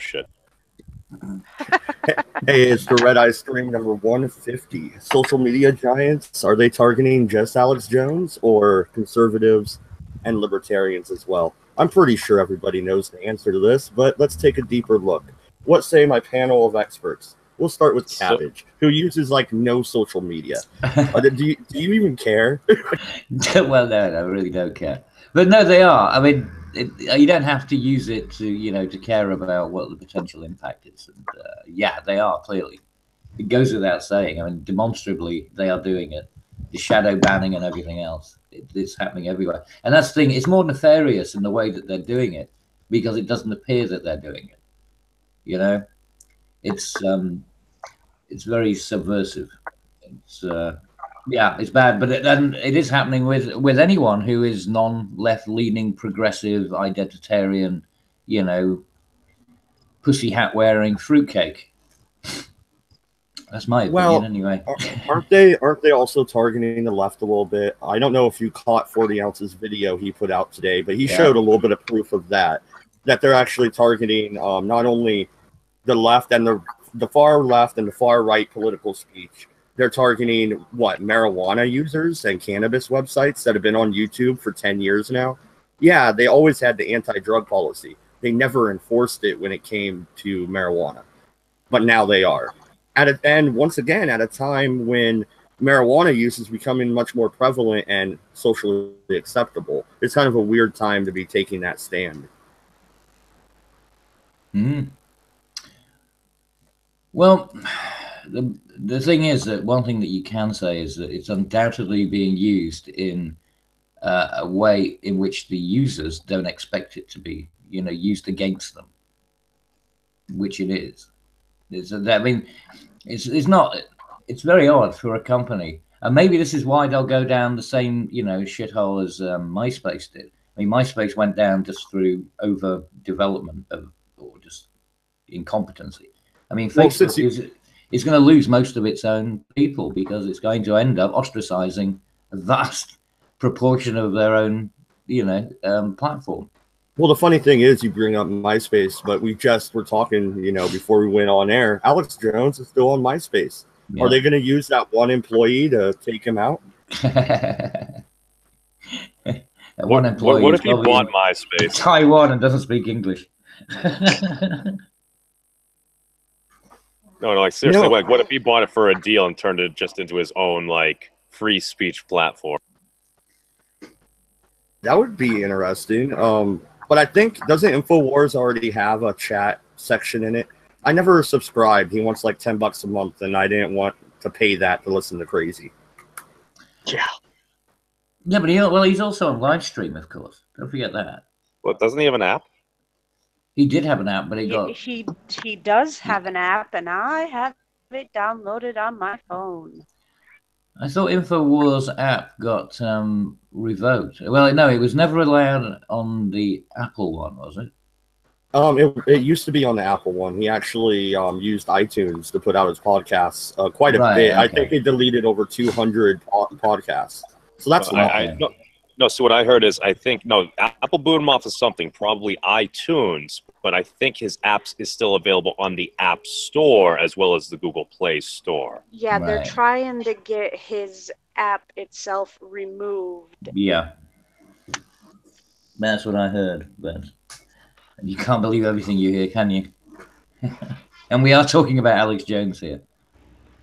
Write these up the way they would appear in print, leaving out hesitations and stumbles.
shit. Hey, it's the Redeye Stream number 150. Social media giants, are they targeting just Alex Jones or conservatives and libertarians as well? I'm pretty sure everybody knows the answer to this, but let's take a deeper look. What say my panel of experts? We'll start with Cabbage, who uses like no social media. Do you even care? Well, no, I really don't care. But no, they are. I mean, you don't have to use it to, to care about what the potential impact is. And yeah, they are, clearly. It goes without saying. I mean, demonstrably, they are doing it. The shadow banning and everything else. It's happening everywhere. And that's the thing. It's more nefarious in the way that they're doing it because it doesn't appear that they're doing it. It's very subversive. It's yeah, it's bad, but it is happening with anyone who is non-left leaning, progressive, identitarian, pussy hat wearing fruitcake. That's my opinion, anyway. Aren't they also targeting the left a little bit? I don't know if you caught 40 Ounce's video he put out today, but he showed a little bit of proof of that they're actually targeting not only the left and the far left and the far right political speech. They're targeting marijuana users and cannabis websites that have been on YouTube for 10 years now. Yeah, they always had the anti-drug policy. They never enforced it when it came to marijuana, but now they are. And once again, at a time when marijuana use is becoming much more prevalent and socially acceptable, it's kind of a weird time to be taking that stand. Well, the thing is that one thing that you can say is that it's undoubtedly being used in a way in which the users don't expect it to be, used against them, which it is. I mean, it's not. It's very odd for a company, and maybe this is why they'll go down the same, shithole as MySpace did. I mean, MySpace went down just through overdevelopment or just incompetency. I mean, Facebook is going to lose most of its own people because it's going to end up ostracizing a vast proportion of their own, platform. Well, the funny thing is, you bring up MySpace, but we just were talking, before we went on air. Alex Jones is still on MySpace. Yeah. Are they going to use that one employee to take him out? One employee. What if he bought MySpace? Taiwan and doesn't speak English. No, like seriously, like what if he bought it for a deal and turned it just into his own free speech platform? That would be interesting. But I think, doesn't InfoWars already have a chat section in it? I never subscribed. He wants like $10 a month, and I didn't want to pay that to listen to Crazy. Yeah. Yeah, but he's also on live stream, of course. Don't forget that. Well, doesn't he have an app? He did have an app, but he does have an app, and I have it downloaded on my phone. I thought InfoWars app got revoked. Well, no, it was never allowed on the Apple one, was it? It used to be on the Apple one. He actually used iTunes to put out his podcasts quite a bit. Okay. I think he deleted over 200 podcasts. So that's No, so what I heard is Apple booted him off of something, probably iTunes, but I think his apps is still available on the App Store as well as the Google Play Store. Yeah, they're trying to get his app itself removed. Yeah. That's what I heard, but you can't believe everything you hear, can you? And we are talking about Alex Jones here.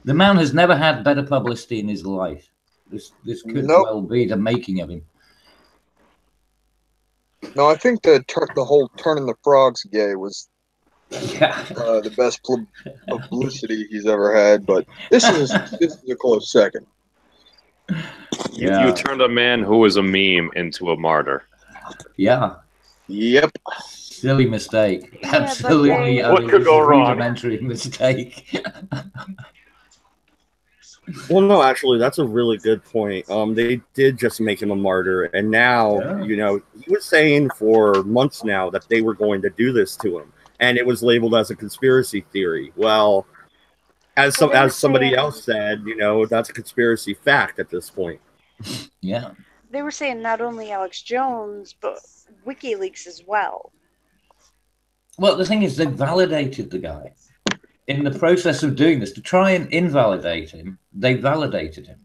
The man has never had better publicity in his life. This could well be the making of him. No, I think the whole turning the frogs gay was the best publicity he's ever had. But this is a close second. You turned a man who was a meme into a martyr. Yeah. Yep. Silly mistake. Absolutely. What could go wrong? Rudimentary mistake. Well, no, actually, that's a really good point. They did just make him a martyr, and now, he was saying for months now that they were going to do this to him, and it was labeled as a conspiracy theory. Well, as somebody else said, that's a conspiracy fact at this point. Yeah. They were saying not only Alex Jones, but WikiLeaks as well. Well, the thing is, they validated the guy. In the process of doing this, to try and invalidate him, they validated him.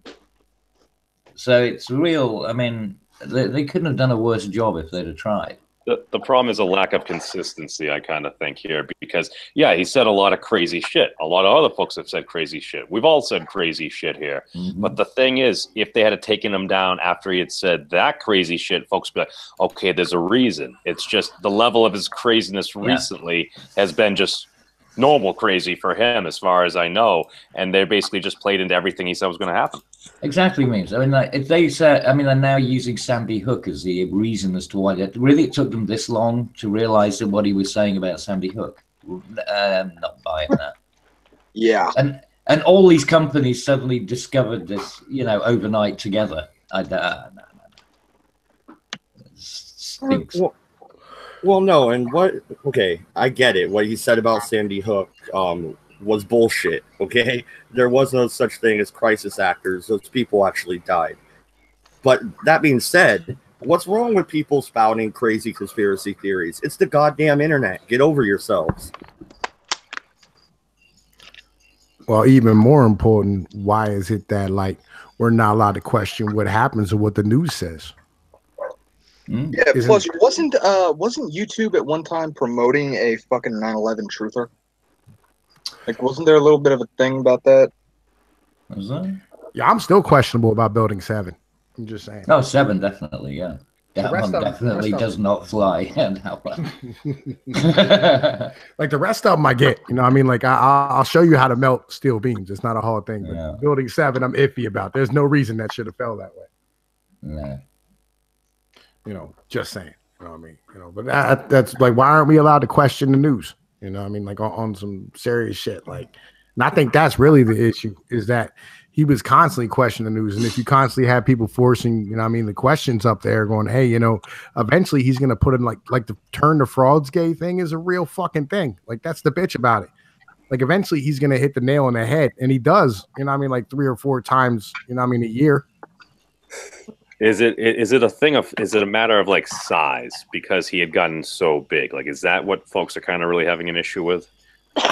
So it's real. I mean, they couldn't have done a worse job if they'd have tried. The problem is a lack of consistency, I kind of think, here, because, yeah, he said a lot of crazy shit. A lot of other folks have said crazy shit. We've all said crazy shit here. Mm-hmm. But the thing is, if they had taken him down after he had said that crazy shit, folks would be like, okay, there's a reason. It's just the level of his craziness recently has been just normal crazy for him, as far as I know. And they basically just played into everything he said was going to happen. Exactly means. I mean, like, if they said, I mean, they're now using Sandy Hook as the reason as to why it really took them this long to realize that what he was saying about Sandy Hook. I'm not buying that. Yeah. And all these companies suddenly discovered this, you know, overnight together. No. It stinks. Well, no, and what? Okay, I get it. What he said about Sandy Hook was bullshit. Okay, there was no such thing as crisis actors. Those people actually died. But that being said, what's wrong with people spouting crazy conspiracy theories? It's the goddamn internet. Get over yourselves. Well, even more important, why is it that, like, we're not allowed to question what happens or what the news says? Yeah, plus, wasn't YouTube at one time promoting a fucking 9/11 truther? Like, wasn't there a little bit of a thing about that? Was that? Yeah, I'm still questionable about Building 7. I'm just saying. Oh, 7, definitely, yeah. That one of definitely does not fly. Like the rest of them, I get. You know, I mean, like I'll show you how to melt steel beams. It's not a hard thing. But Yeah. Building 7, I'm iffy about. There's no reason that should have fell that way. Yeah. You know, just saying. You know what I mean? You know, but that's like, why aren't we allowed to question the news? You know what I mean? Like on some serious shit. Like, and I think that's really the issue, is that he was constantly questioning the news. And if you constantly have people forcing, you know what I mean, the questions up there going, hey, you know, eventually he's going to put in like the turn the frauds gay thing is a real fucking thing. Like, that's the bitch about it. Like, eventually he's going to hit the nail on the head. And he does, you know what I mean? Like 3 or 4 times, you know what I mean, a year. Is it a thing of, is it a matter of like size, because he had gotten so big? Like, is that what folks are kind of really having an issue with?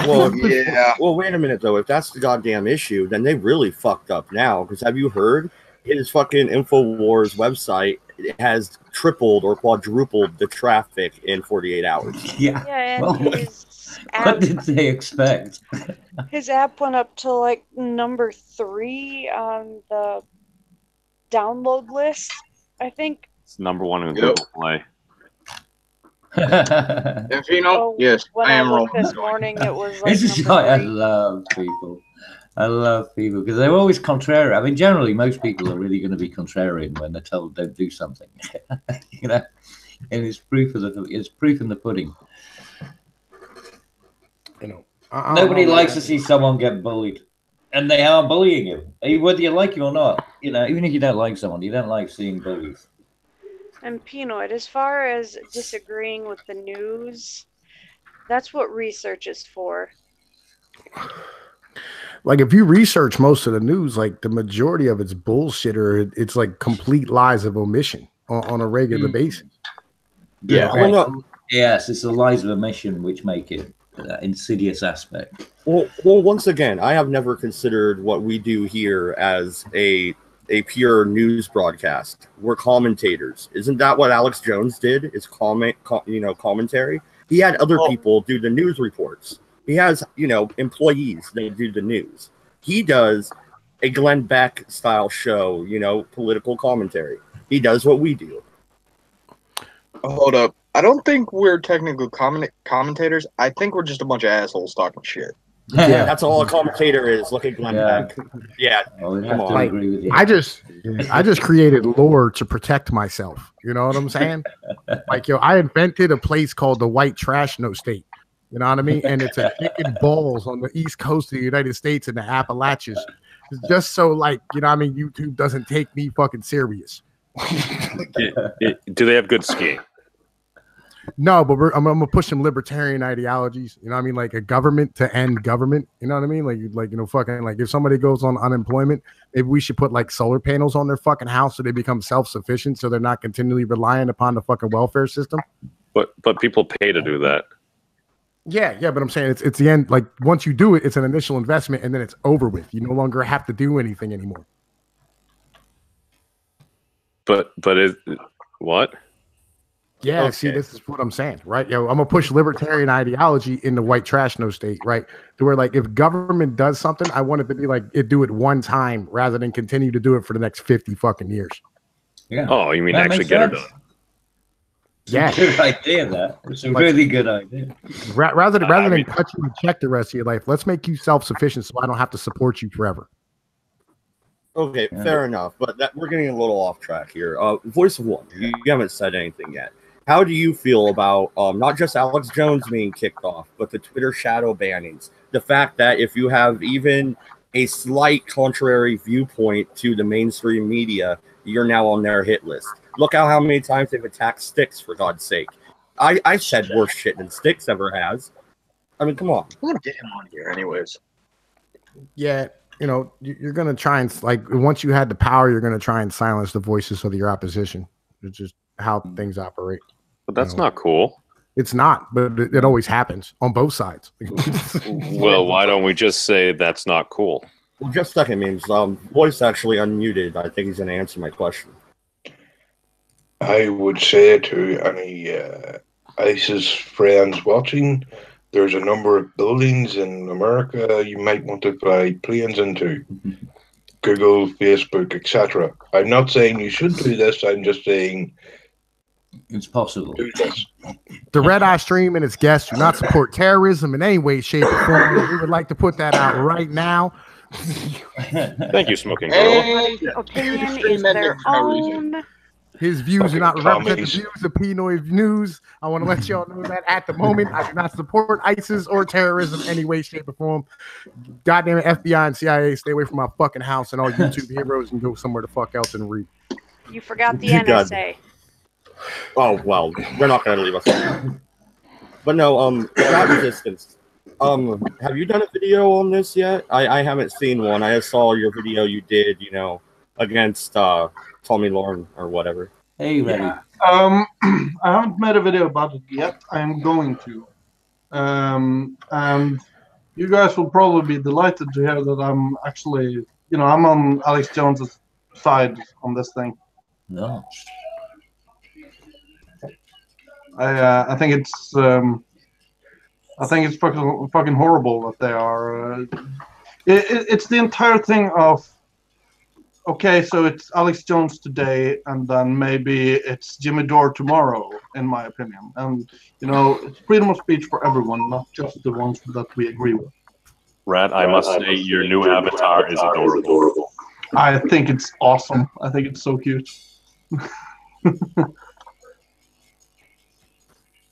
Well, Yeah. Well, wait a minute though. If that's the goddamn issue, then they really fucked up now. Because have you heard his fucking InfoWars website has tripled or quadrupled the traffic in 48 hours? Yeah. Yeah, and Well, his what app, did they expect? his app went up to like number 3 on the download list, I think. It's number 1 in Yep. Google Play. If you know, So yes, when I I am looked rolling. this morning, it was like This is number why I 3. love people. I love people because they're always contrary. I mean, generally, most people are really going to be contrarian when they're told don't do something. You know, and it's proof in the pudding. You know, Nobody likes to see someone get bullied, and they are bullying you, whether you like it or not. You know, even if you don't like someone, you don't like seeing bullies. And Pinoid, as far as disagreeing with the news, that's what research is for. Like, if you research most of the news, like the majority of it's bullshit, or it's like complete lies of omission on a regular basis. Yeah. Well, no, Yes, it's the lies of omission which make it insidious aspect. well, once again, I have never considered what we do here as a pure news broadcast. We're commentators. Isn't that what Alex Jones did? Is commentary. He had other people do the news reports. He has, employees that do the news. He does a Glenn Beck style show, political commentary. He does what we do. Hold up. I don't think we're technical commentators. I think we're just a bunch of assholes talking shit. Yeah, that's all a commentator is. Look at Glenn Beck. Yeah, Oh, we come have to on. agree with you. I just created lore to protect myself. You know what I'm saying? Like, I invented a place called the White Trash No State. You know what I mean? And it's a chicken balls on the east coast of the United States in the Appalachians. It's just so, like, YouTube doesn't take me fucking serious. Do they have good skiing? No, but I'm gonna push some libertarian ideologies. You know what I mean? Like a government to end government. You know what I mean? Fucking, like, if somebody goes on unemployment, maybe we should put like solar panels on their fucking house so they become self-sufficient, so they're not continually relying upon the fucking welfare system. But people pay to do that. Yeah, but I'm saying it's the end. Like once you do it, it's an initial investment, and then it's over with. You no longer have to do anything anymore. But what? Yeah, Okay. see, this is what I'm saying, right? Yo, I'm gonna push libertarian ideology in the white trash no state, right? To where like if government does something, I want it to be like it do it one time rather than continue to do it for the next 50 fucking years. Yeah. Oh, you mean That actually makes get it sense. done? Yeah, It's a good idea. That it's a really good idea. rather than cut you and check the rest of your life, let's make you self-sufficient so I don't have to support you forever. Okay, fair enough. But we're getting a little off track here. Voice of One, you haven't said anything yet. How do you feel about not just Alex Jones being kicked off, but the Twitter shadow bannings? The fact that if you have even a slight contrary viewpoint to the mainstream media, you're now on their hit list. Look how many times they've attacked Styx, for God's sake. I said worse shit than Styx ever has. I mean, come on. I'm gonna get him on here anyways. Yeah, you know, you're gonna try and like once you had the power, you're gonna try and silence the voices of your opposition. It's just how things operate. But that's not cool. It's not, but it always happens on both sides. Well, why don't we just say that's not cool? Well, just a second, means voice actually unmuted. I think he's gonna answer my question. I would say to any ISIS friends watching, there's a number of buildings in America you might want to fly planes into. Google, Facebook, etc. I'm not saying you should do this. I'm just saying it's possible. Do this. The Redeye Stream and its guests do not support terrorism in any way, shape, or form. We would like to put that out right now. Thank you, Smoking Girl. Everybody's opinion is their own. His views do not represent the commies. views of Pinoy News. I want to let y'all know that at the moment, I do not support ISIS or terrorism in any way, shape, or form. Goddamn it, FBI and CIA, stay away from my fucking house and all YouTube heroes and go somewhere the fuck else and read. You forgot the You got NSA. Oh, well, they're not going to leave us alone. But no, God Resistance. Have you done a video on this yet? I haven't seen one. I saw your video you did, you know, against Tommy Lauren or whatever. Hey, ready? Yeah. I haven't made a video about it yet. I'm going to. And you guys will probably be delighted to hear that I'm actually, you know, I'm on Alex Jones's side on this thing. No. I think it's fucking horrible that they are. It's the entire thing of, okay, so it's Alex Jones today, and then maybe it's Jimmy Dore tomorrow, in my opinion. And you know, it's freedom of speech for everyone, not just the ones that we agree with. Rat, I must say your new avatar is adorable. I think it's awesome. I think it's so cute.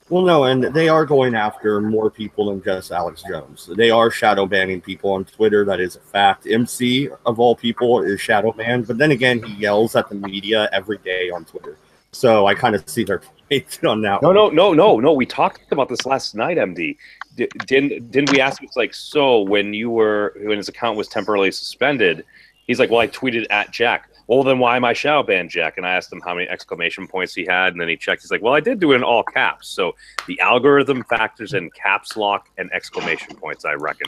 Well, no, and they are going after more people than just Alex Jones. They are shadow banning people on Twitter. That is a fact. MC, of all people, is shadow banned. But then again, he yells at the media every day on Twitter. So I kind of see their point on that. No. We talked about this last night, MD. Didn't we ask him? It's like, so when his account was temporarily suspended, he's like, well, I tweeted at Jack. Well, then why am I shadow banned, Jack? And I asked him how many exclamation points he had, and then he checked. He's like, well, I did do it in all caps. So the algorithm factors in caps lock and exclamation points, I reckon.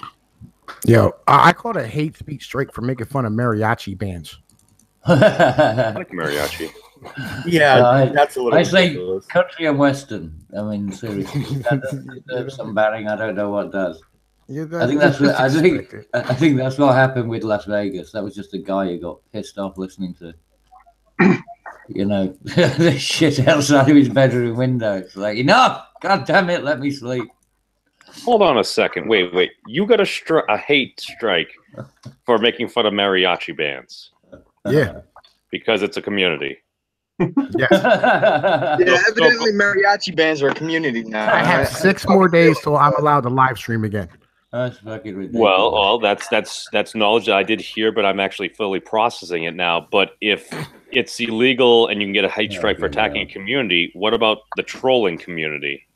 Yo, I called a hate speech strike for making fun of mariachi bands. I like mariachi. Yeah, that's a little I say ridiculous. country and western. I mean, seriously, that doesn't deserve some banning. I don't know what does. Yeah, I think that's what happened with Las Vegas. That was just a guy who got pissed off listening to, you know, the shit outside of his bedroom window. It's like, enough! God damn it, let me sleep. Hold on a second. Wait. You got a hate strike for making fun of mariachi bands. Yeah. Because it's a community. Yes. Yeah, evidently mariachi bands are a community now. I have 6 more days till I'm allowed to live stream again. That's fucking ridiculous. Well, that's knowledge that I did hear, but I'm actually fully processing it now. But if it's illegal and you can get a hate strike for attacking a community, what about the trolling community?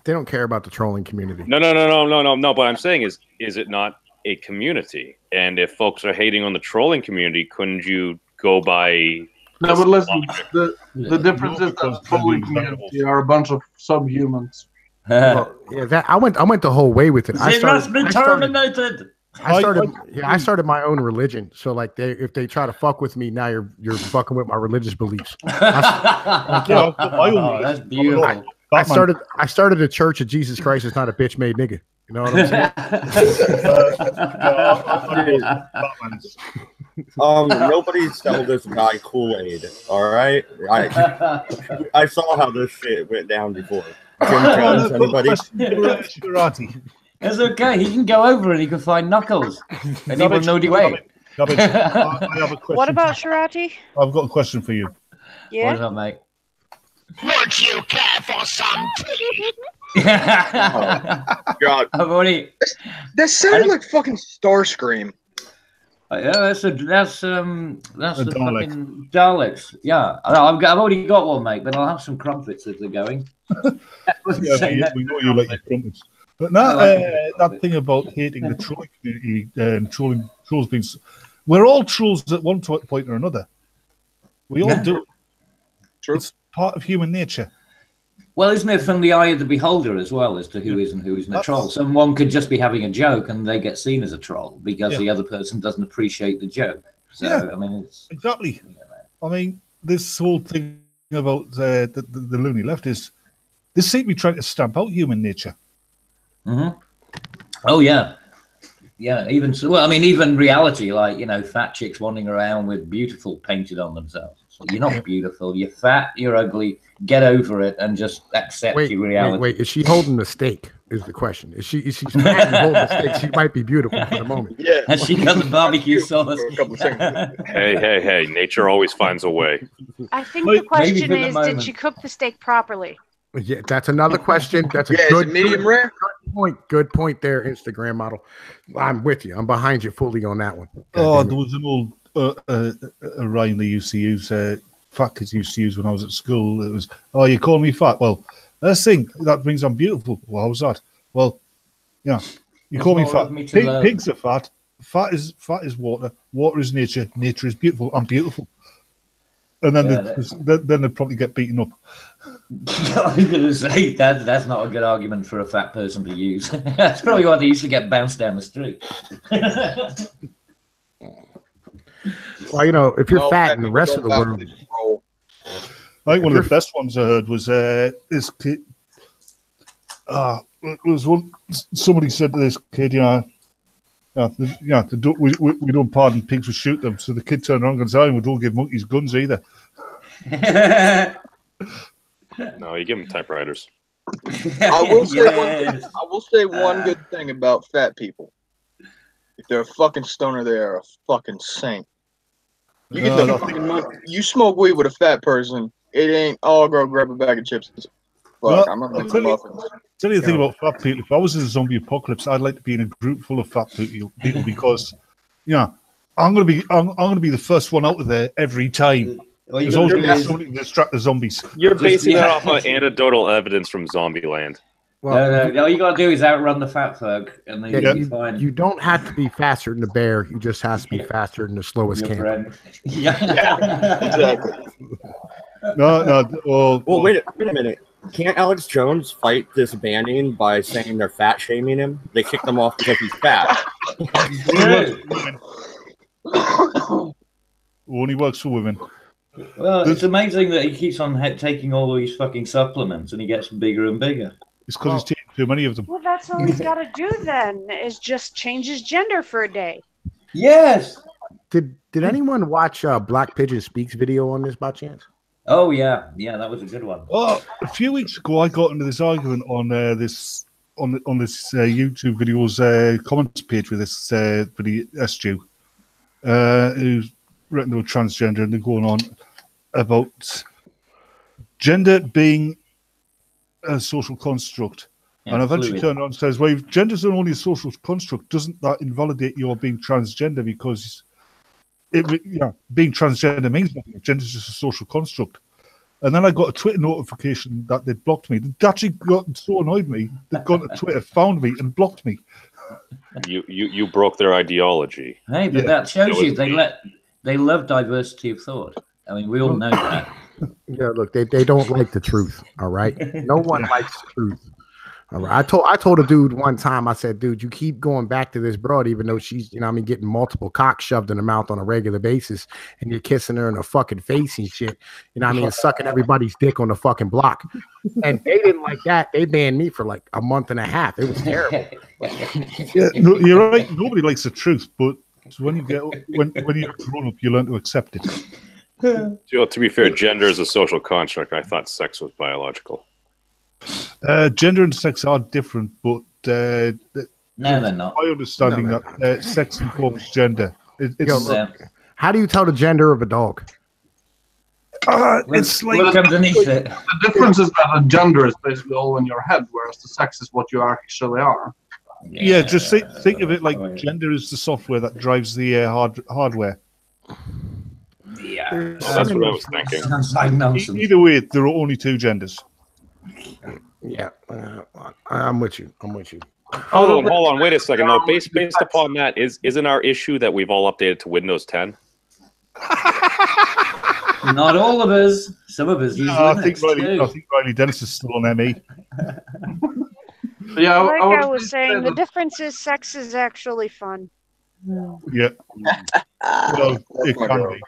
They don't care about the trolling community. No. But I'm saying is it not a community? And if folks are hating on the trolling community, couldn't you go by? No, but listen, the difference is that the trolling community are a bunch of subhumans. Well, yeah, that I went the whole way with it. It must be terminated. I started my own religion. So like if they try to fuck with me, now you're fucking with my religious beliefs. That's beautiful. I started a church of Jesus Christ is not a bitch made nigga. You know what I'm saying? Nobody's selling this guy Kool-Aid. All right, I saw how this shit went down before. Jim Jones, anybody? It's okay. He can go over and he can find Knuckles, and he will know the way. I have a question. What about Shirati? I've got a question for you. Yeah. What is that, mate? Would you care for some? God, I've already. That sounded like fucking Starscream. Yeah, that's the Dalek. fucking Daleks. Yeah, I've already got one, mate. But I'll have some crumpets if they're going. Yeah, we know you like your crumpets. But now that thing about hating the trolling community and trolls being, we're all trolls at one point or another. We all do. True. It's part of human nature. Well, isn't it from the eye of the beholder as well as to who is and who isn't a troll? Someone could just be having a joke and they get seen as a troll because the other person doesn't appreciate the joke. So, I mean, it's exactly. I mean, this whole thing about the loony left is they seem to be trying to stamp out human nature. Mm-hmm. Oh yeah, yeah. Even so, well, I mean, even reality, like fat chicks wandering around with beautiful painted on themselves. So you're not beautiful. You're fat. You're ugly. Get over it and just accept your reality. Wait. Is she holding the steak? Is the question? Is she fat and holding the steak? She might be beautiful for the moment. Yeah. Has she got the barbecue sauce? Hey. Nature always finds a way. I think the question is, did she cook the steak properly? Yeah, that's another question. That's a good medium rare. Good point there, Instagram model. I'm with you. I'm behind you fully on that one. Oh, there was an old rhyme they used to use. Fat kids used to use when I was at school. It was, "Oh, you call me fat? Well, let's think. That means I'm beautiful." Well, how's that? Well, yeah, you call me fat. Pigs are fat. Fat is water. Water is nature. Nature is beautiful. I'm beautiful. And then then they probably get beaten up. I was going to say that's not a good argument for a fat person to use. That's probably why they used to get bounced down the street. Well, if you're fat in the rest of the world, I think one of the best ones I heard was this kid. It was one. Somebody said to this kid, we don't pardon pigs, we shoot them. So the kid turned around and said, "We don't give monkeys guns either." No, you give them typewriters. I will say one good thing about fat people. If they're a fucking stoner, they are a fucking saint. You get the fucking money. You smoke weed with a fat person, it ain't all go grab a bag of chips. Fuck, I'm not making muffins. Tell you the thing about fat people. If I was in a zombie apocalypse, I'd like to be in a group full of fat people because, I'm gonna be the first one out of there every time. Well, there's always going to be somebody to distract the zombies. You're basing that off of anecdotal evidence from Zombieland. Well, all you got to do is outrun the fat folk, and then you'll be fine. You don't have to be faster than the bear. You just have to be faster than the slowest camper. Yeah, exactly. Well, wait a minute. Can't Alex Jones fight this banning by saying they're fat shaming him? They kicked him off because he's fat. Only works for women. Well, it's amazing that he keeps on taking all these fucking supplements and he gets bigger and bigger. It's because he's taking too many of them. Well, that's all he's got to do then, is just change his gender for a day. Yes. Did anyone watch Black Pigeon Speaks video on this by chance? Oh yeah, that was a good one. Oh, a few weeks ago, I got into this argument on this YouTube video's comments page with this pretty Stu, who's written about transgender, and they're going on about gender being a social construct. Yeah, and eventually turned around and says, well, if gender's only a social construct, doesn't that invalidate your being transgender? Because being transgender means nothing. Gender's just a social construct. And then I got a Twitter notification that they'd blocked me. They actually got so annoyed me, they'd gone to Twitter, found me, and blocked me. You broke their ideology. Hey, but that shows you they love diversity of thought. I mean, we all know that. Yeah, look, they don't like the truth, all right? No one likes the truth. All right. I told a dude one time, I said, dude, you keep going back to this broad, even though she's, getting multiple cocks shoved in her mouth on a regular basis, and you're kissing her in her fucking face and shit. And sucking everybody's dick on the fucking block. And they didn't like that. They banned me for like a month and a half. It was terrible. Yeah, no, you're right. Nobody likes the truth, but when you're grown up, you learn to accept it. To be fair, gender is a social construct. I thought sex was biological. Gender and sex are different, but no, they're not. My understanding that sex informs gender. How do you tell the gender of a dog? It's like look underneath it. The difference is that a gender is basically all in your head, whereas the sex is what you actually are. Yeah, just think of it like gender is the software that drives the hardware. Yeah, that's what I was thinking. Sounds like nonsense. Either way, there are only two genders. Yeah, I'm with you. Hold on. Wait a second. No, based upon that, isn't our issue that we've all updated to Windows 10? Not all of us. Some of us use Linux I think Riley Dennis is still on ME. Yeah, like I was saying, the difference is sex is actually fun. Yeah. Well, it can be.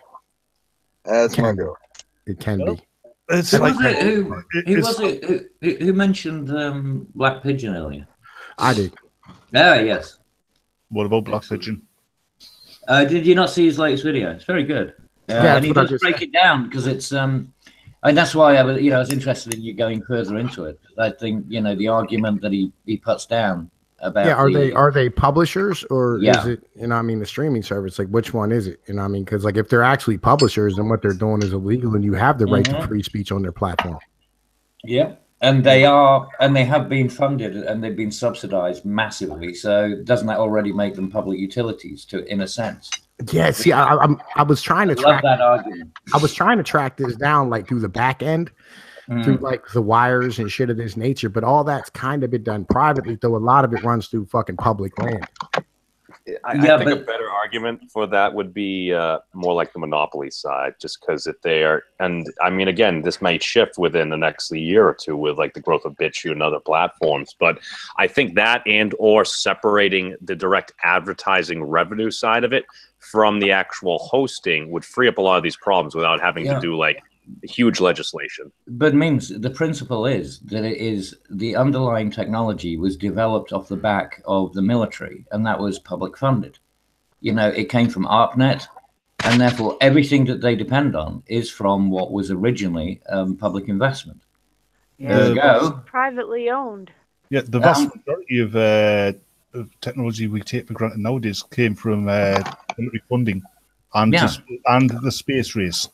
That's my girl. It can be. It's who mentioned Black Pigeon earlier? I did. Ah, yes. What about Black Pigeon? Did you not see his latest video? It's very good. And he does break it down because it's and that's why I was interested in you going further into it. I think the argument that he puts down about are they publishers or is it the streaming service? Like which one is it? Because like if they're actually publishers, then what they're doing is illegal, and you have the right to free speech on their platform. Yeah, and they have been funded and they've been subsidized massively. So doesn't that already make them public utilities in a sense? Yeah, see, I was trying to track that argument. I was trying to track this down like through the back end, through like the wires and shit of this nature, but all that's kind of been done privately, though a lot of it runs through fucking public land. I think a better argument for that would be more like the monopoly side, just because if they are, and I mean, again, this might shift within the next year or two with like the growth of BitChute and other platforms, but I think that and or separating the direct advertising revenue side of it from the actual hosting would free up a lot of these problems without having to do like huge legislation. But means the principle is that it is the underlying technology was developed off the back of the military, and that was public funded. It came from ARPANET, and therefore everything that they depend on is from what was originally public investment. There you go. Privately owned. Yeah, the vast majority of technology we take for granted nowadays came from military funding and the space race.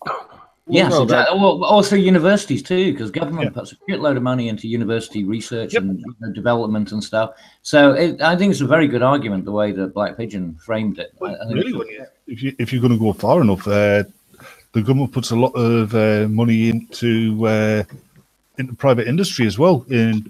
Yes, exactly. Well, also universities too, because government puts a shitload of money into university research and development and stuff. So I think it's a very good argument the way that Black Pigeon framed it. Really, if you're going to go far enough, the government puts a lot of money into private industry as well in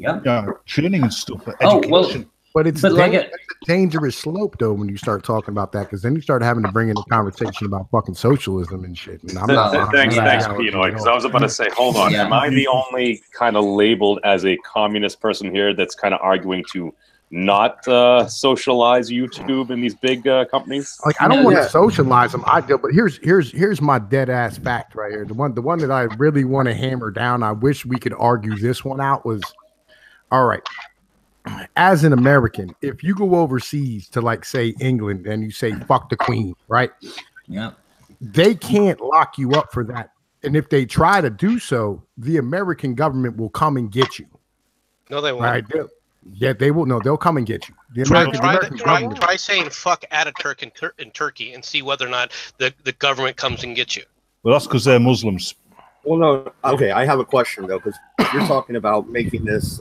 training and stuff for education. But it's a dangerous slope, though, when you start talking about that, because then you start having to bring in a conversation about fucking socialism and shit. And thanks, Pinoy, because I was about to say, hold on, am I the only kind of labeled as a communist person here that's kind of arguing to not socialize YouTube and these big companies? Like, I don't want to socialize them. I do, but here's my dead ass fact right here. The one that I really want to hammer down. I wish we could argue this one out. Was all right. As an American, if you go overseas to like say England and you say fuck the Queen, right? Yeah. They can't lock you up for that. And if they try to do so, the American government will come and get you. No, they won't. Right? They will. No, they'll come and get you. The try saying fuck Ataturk in Turkey and see whether or not the government comes and gets you. Well, that's because they're Muslims. Well, no. Okay, I have a question though, because you're talking about making this.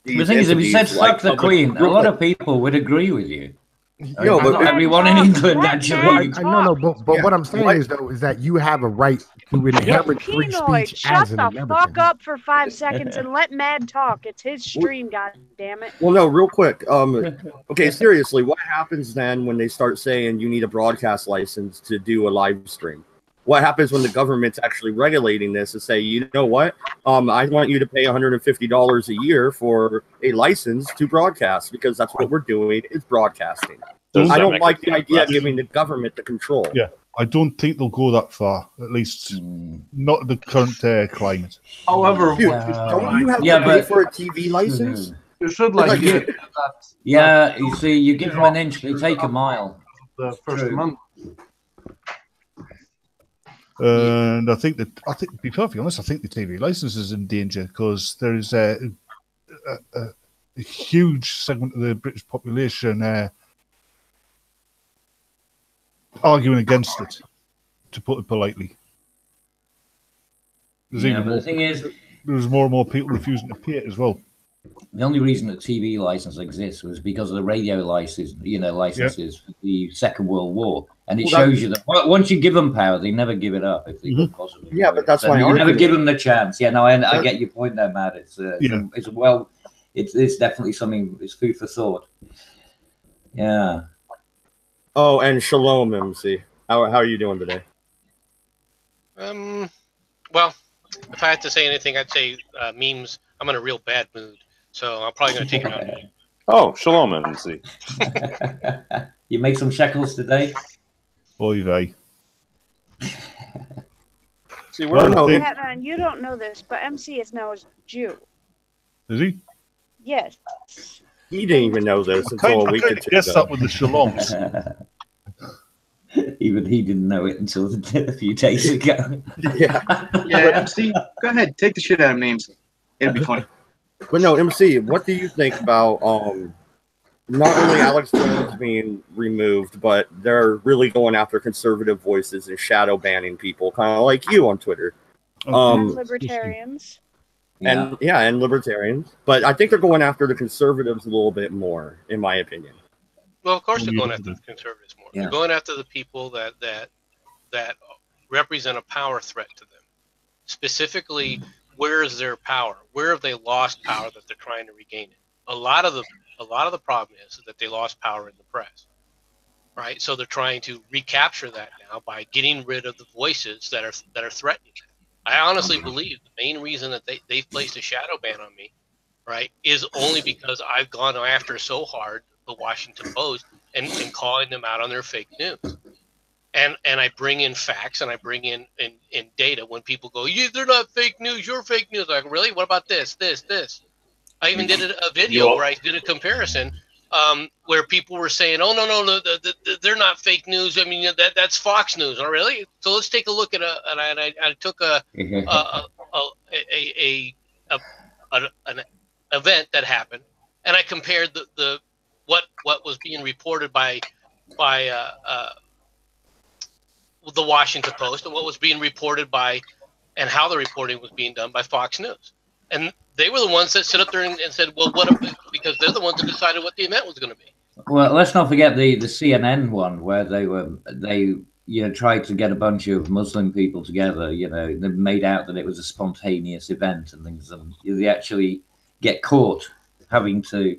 The thing is, if you said fuck the Queen, a lot of people would agree with you. No, but not everyone in England actually. No, but what I'm saying is though is that you have a right to inherit free speech as an American. Shut the fuck up for 5 seconds and let Mad talk. It's his stream, god damn it. Well, no, real quick. Okay, seriously, what happens then when they start saying you need a broadcast license to do a live stream? what happens when the government's actually regulating this and say, you know what, I want you to pay $150 a year for a license to broadcast, because that's what we're doing, is broadcasting. I don't like the idea of giving the government the control. Yeah, I don't think they'll go that far, at least not the current climate. However, Dude, don't you have to pay for a TV license? You should Yeah, you see, you give them an inch, they take a mile. The first month. And I think, to be perfectly honest, I think the TV license is in danger, because there is a huge segment of the British population arguing against it, to put it politely. But the thing is, there's more and more people refusing to pay it as well. The only reason the TV license exists was because of the radio licenses, for the Second World War, and it shows you that once you give them power, they never give it up if they could possibly. Yeah, but that's why you never give them the chance. Yeah, no, I get your point there, Matt. It's definitely something. It's food for thought. Yeah. Oh, and shalom, MC. How are you doing today? Well, if I had to say anything, I'd say memes. I'm in a real bad mood, so I'm probably going to take it out. Oh, shalom, MC. You make some shekels today? Oy vey. See, we're Batman, you don't know this, but MC is now a Jew. Is he? Yes. He didn't even know this until a week or two guess ago. that with the shaloms. Even he didn't know it until a few days ago. Yeah, MC, go ahead, take the shit out of names. It'll be funny. But no, MC, what do you think about not only Alex Jones being removed, but they're really going after conservative voices and shadow banning people, kind of like you on Twitter. And libertarians. And and libertarians. But I think they're going after the conservatives a little bit more, in my opinion. Well, of course they're going after the conservatives more. Yeah. They're going after the people that represent a power threat to them. Specifically, where is their power? Where have they lost power that they're trying to regain it? A lot of the problem is that they lost power in the press, right? So they're trying to recapture that now by getting rid of the voices that are threatening them. I honestly believe the main reason that they've placed a shadow ban on me, right, is only because I've gone after so hard the Washington Post and calling them out on their fake news. And I bring in facts and I bring in data when people go, they're not fake news, you're fake news. Like, really? What about this? I even did a video where I did a comparison where people were saying, oh, no, they're not fake news. I mean, that's Fox News. Oh, really? So let's take a look at I took an event that happened, and I compared what was being reported by the Washington Post and what was being reported by, and how the reporting was being done by Fox News. And they were the ones that stood up there and said, well, because they're the ones that decided what the event was going to be. Well, let's not forget the CNN one where they tried to get a bunch of Muslim people together. They made out that it was a spontaneous event and things, and they actually get caught having to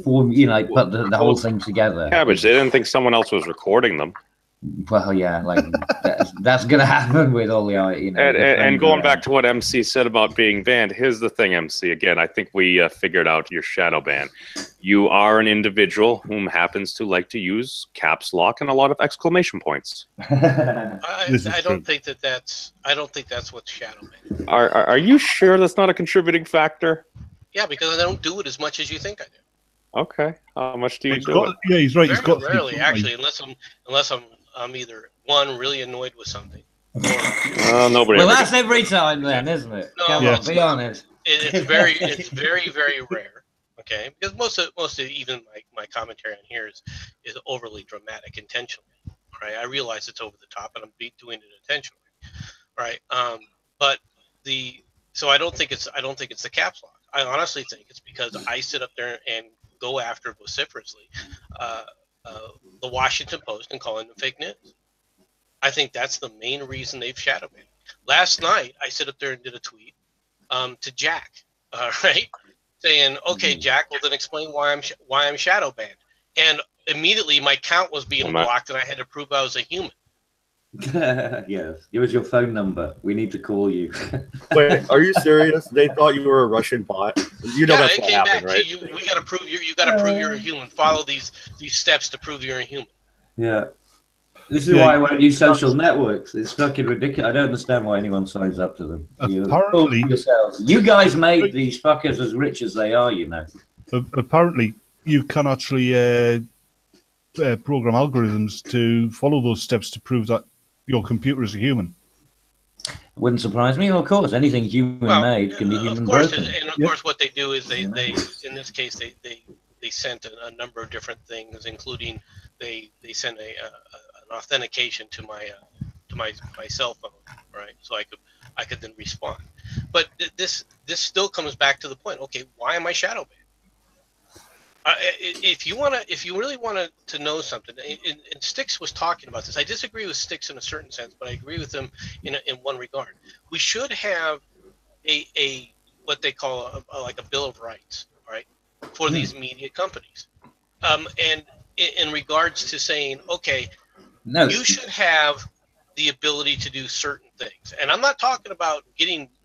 form, put the whole thing together. Cabbage, they didn't think someone else was recording them. Well, yeah, like that's going to happen with all the, And going back to what MC said about being banned, here's the thing, MC. Again, I think we figured out your shadow ban. You are an individual whom happens to like to use caps lock and a lot of exclamation points. I don't think that's what's shadow ban. Are you sure that's not a contributing factor? Yeah, because I don't do it as much as you think I do. Okay, how much do you do it? Yeah, he's right. Very rarely, actually, unless I'm either one really annoyed with something. Nobody. Well, that's every time, then, isn't it? No, Come on, be honest. It's very, very rare. Okay, because most of even my commentary on here is overly dramatic intentionally. Right, I realize it's over the top, and I'm doing it intentionally. Right, so I don't think it's the caps lock. I honestly think it's because I sit up there and go after vociferously the Washington Post and calling them fake news. I think that's the main reason they've shadow banned. Last night, I sit up there and did a tweet to Jack, right, saying, "Okay, Jack, well then explain why I'm shadow banned." And immediately my count was being blocked, and I had to prove I was a human. Yes, give us your phone number. We need to call you. Wait, are you serious? They thought you were a Russian bot. You know Yeah, that's it what came happened, back right? to you. We got to prove you. You got to prove you're a human. Follow these steps to prove you're a human. Yeah. This is why I won't use social networks. It's fucking ridiculous. I don't understand why anyone signs up to them. Apparently, yourselves. You guys made these fuckers as rich as they are, you know. Apparently, you can actually program algorithms to follow those steps to prove that your computer is a human. Wouldn't surprise me. Of course, anything human-made can be human broken. And of course, what they do is they in this case they sent a number of different things, including they sent an authentication to my cell phone, right? So I could then respond. But this still comes back to the point. Okay, why am I shadow banned? If you really want to know something, and Styx was talking about this. I disagree with Styx in a certain sense, but I agree with him in one regard. We should have a what they call like a bill of rights, right, for these media companies. And in regards to saying, okay, you should have the ability to do certain things. And I'm not talking about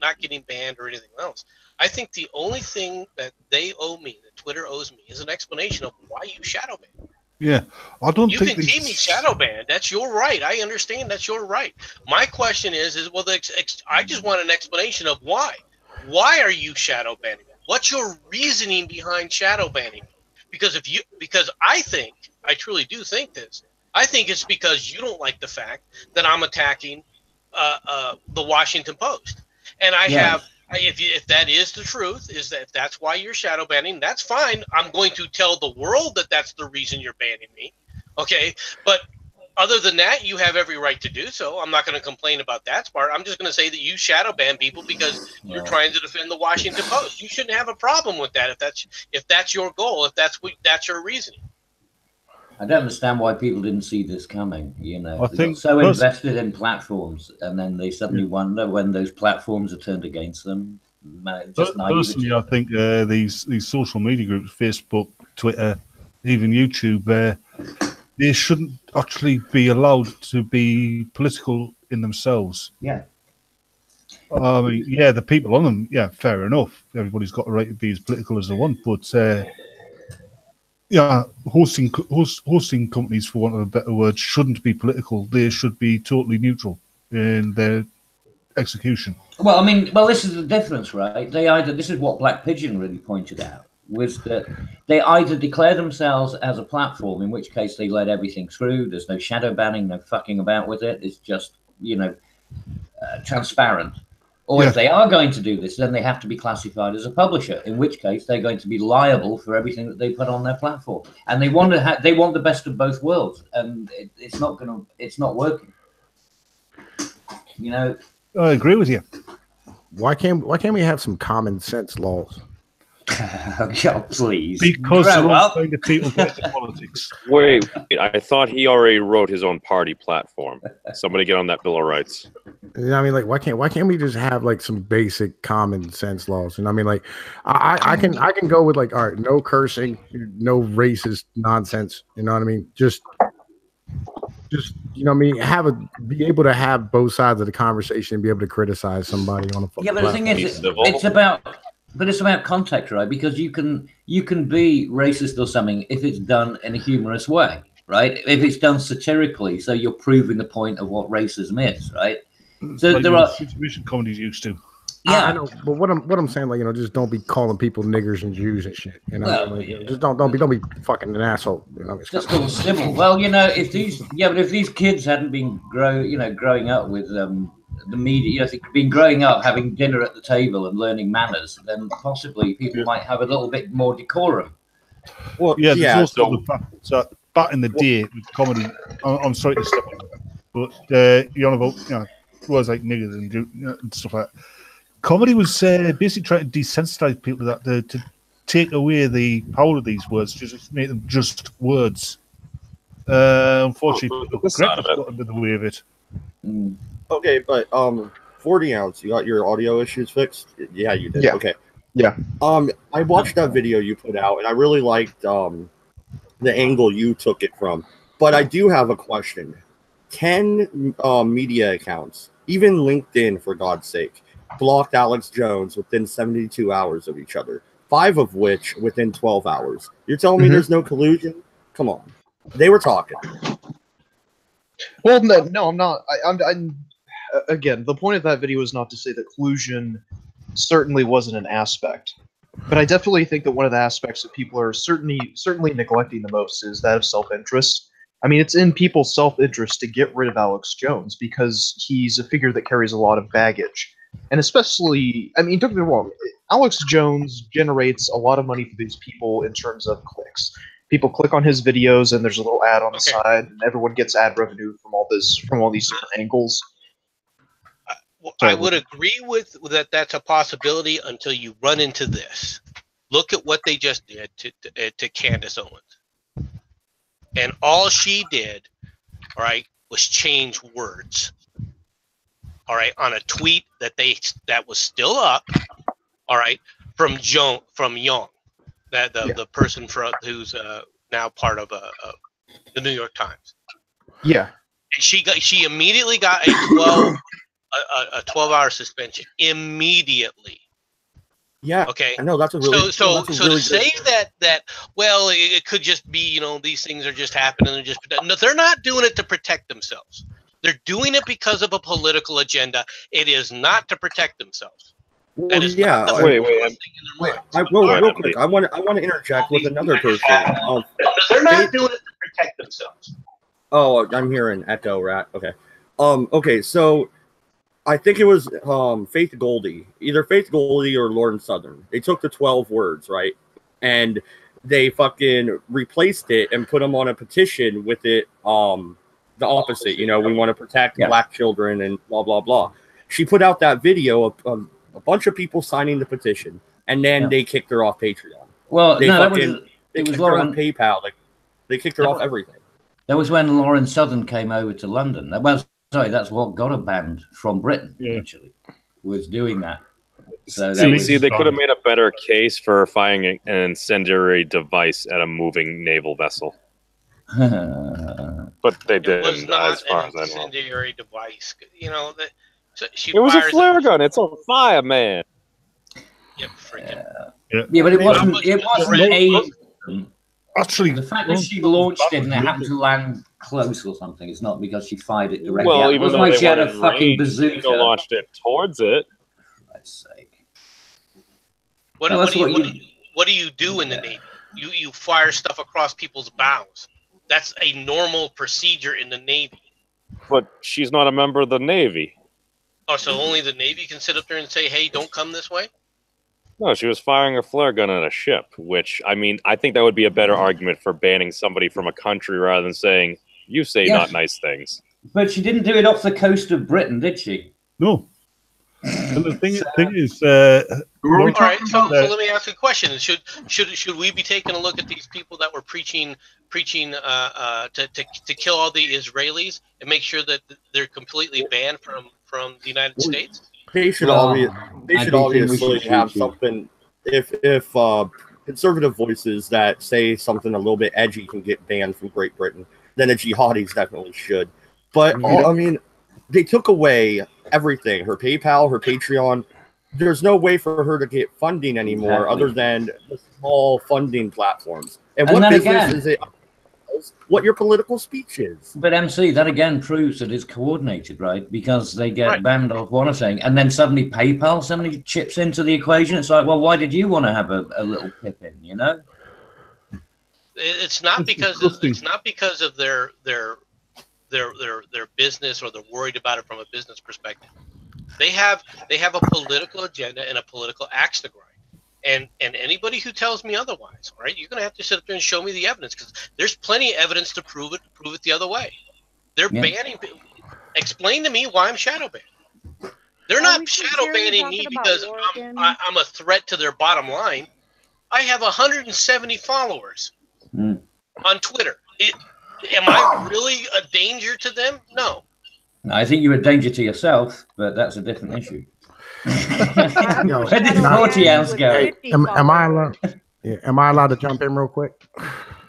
not getting banned or anything else. I think the only thing that they owe me, that Twitter owes me, is an explanation of why you shadow ban. Yeah, I don't you think can deem me shadow banned. That's your right. I understand that's your right. My question is well, I just want an explanation of why. Why are you shadow banning me? What's your reasoning behind shadow banning me? Because I truly do think this. I think it's because you don't like the fact that I'm attacking the Washington Post, and I have. If that is the truth, is that if that's why you're shadow banning, that's fine. I'm going to tell the world that that's the reason you're banning me. Okay, but other than that, you have every right to do so. I'm not going to complain about that part. I'm just going to say that you shadow ban people because you're trying to defend the Washington Post. You shouldn't have a problem with that if that's your goal, if that's your reasoning. I don't understand why people didn't see this coming. You know, I they think got so invested in platforms, and then they suddenly wonder when those platforms are turned against them. Just Personally, I think these social media groups, Facebook, Twitter, even YouTube, they shouldn't actually be allowed to be political in themselves. Yeah. I mean, yeah, the people on them, yeah, fair enough. Everybody's got a right to be as political as they want, but yeah, hosting companies, for want of a better word, shouldn't be political. They should be totally neutral in their execution. Well, I mean, this is the difference, right? This is what Black Pigeon really pointed out, was that they either declare themselves as a platform, in which case they let everything through. There's no shadow banning, no fucking about with it. It's just, transparent. Or if they are going to do this, then they have to be classified as a publisher, in which case they're going to be liable for everything that they put on their platform. And they want the best of both worlds, and it's not working. You know, I agree with you. Why can't we have some common sense laws? God, please. Because they're all trying to people get into politics. Wait, I thought he already wrote his own party platform. Somebody get on that Bill of Rights. You know, I mean, like, why can't we just have like some basic common sense laws? And I mean, like, I can go with like, all right, no cursing, no racist nonsense. You know what I mean? Just you know what I mean, be able to have both sides of the conversation and be able to criticize somebody on a fucking but the thing is, it's about context, right? Because you can be racist or something if it's done in a humorous way, right? If it's done satirically, so you're proving the point of what racism is, right? So like there are situation comedies used to. Yeah, I know, but what I'm saying, like, just don't be calling people niggers and Jews and shit. You know, just don't be fucking an asshole. You know, just call civil. Well, if these kids hadn't been growing up with the media, been growing up having dinner at the table and learning manners, then possibly people might have a little bit more decorum. Well, there's also the fact that back in the day with comedy, I'm sorry to step on, but you're on about words like niggers and stuff like that. Comedy was basically trying to desensitize people to take away the power of these words, just make them just words. Unfortunately, people got into the way of it. Okay, but 40 ounce, you got your audio issues fixed? Yeah, you did. Yeah. Okay. Yeah. I watched that video you put out, and I really liked the angle you took it from. But I do have a question. 10 media accounts, even LinkedIn, for God's sake, blocked Alex Jones within 72 hours of each other, 5 of which within 12 hours. You're telling me there's no collusion? Come on. They were talking. Well, no, I'm not. I'm again, the point of that video is not to say that collusion certainly wasn't an aspect. But I definitely think that one of the aspects that people are certainly neglecting the most is that of self-interest. I mean, it's in people's self-interest to get rid of Alex Jones because he's a figure that carries a lot of baggage. And especially, I mean, don't get me wrong, Alex Jones generates a lot of money for these people in terms of clicks. People click on his videos and there's a little ad on the side and everyone gets ad revenue from all these different angles. I would agree with that. That's a possibility until you run into this. Look at what they just did to Candace Owens, and all she did, all right, was change words, all right, on a tweet that was still up, all right, from Young, the person who's now part of the New York Times. Yeah, and she immediately got a 12-hour suspension immediately. Yeah. Okay. I know that's a really so really to say that well, it could just be these things are just happening. They're not doing it to protect themselves. They're doing it because of a political agenda. It is not to protect themselves. Well, That is yeah. not the Wait. real Real quick, I want to interject with another person. They're not doing it to protect themselves. Oh, I'm hearing echo, Rat. Okay. Okay. So I think it was Faith Goldie, either Faith Goldie or Lauren Southern. They took the 12 words, right, and they fucking replaced it and put them on a petition with it. The opposite, we want to protect black children and blah blah blah. She put out that video of a bunch of people signing the petition, and then they kicked her off Patreon. Well, they kicked her on PayPal. They kicked her off everything. That was when Lauren Southern came over to London. That's what got her banned from Britain. Actually, was doing that. So see, they could have made a better case for firing an incendiary device at a moving naval vessel. But they didn't. It was not as far an as I know. incendiary device. She It was a fires flare gun. It's on fire, man. Yeah, but it wasn't. It wasn't a. Actually, the fact that she launched it and it happened to land close or something, it's not because she fired it directly. Well, out. even though like they she had a weren't fucking range, bazooka. they launched it towards it. For Christ's sake. What do you do in the Navy? You fire stuff across people's bows. That's a normal procedure in the Navy. But she's not a member of the Navy. Oh, so only the Navy can sit up there and say, "Hey, don't come this way." No, she was firing a flare gun at a ship, which, I mean, I think that would be a better argument for banning somebody from a country rather than saying, you say not nice things. But she didn't do it off the coast of Britain, did she? No. And the thing is, all right, so let me ask you a question: Should we be taking a look at these people that were preaching to kill all the Israelis and make sure that they're completely banned from the United States? They should obviously have something. If conservative voices that say something a little bit edgy can get banned from Great Britain, then the jihadis definitely should. But I mean, they took away everything: her PayPal, her Patreon. There's no way for her to get funding anymore other than the small funding platforms. And what business is it? What your political speech is. But MC, that again proves that it's coordinated, right? Because they get banned off one thing, and then suddenly PayPal suddenly chips into the equation. It's like, well, why did you want to have a little pip in? It's not because of their business, or they're worried about it from a business perspective. They have a political agenda and a political axe to grind. And anybody who tells me otherwise, all right, you're going to have to sit up there and show me the evidence, because there's plenty of evidence to prove it the other way. They're banning people. Explain to me why I'm shadow banned. They're not shadow banning me because I'm a threat to their bottom line. I have 170 followers on Twitter. Am I really a danger to them? No. I think you're a danger to yourself, but that's a different issue. Where did 40 ounce go? Am I allowed? Yeah, am I allowed to jump in real quick?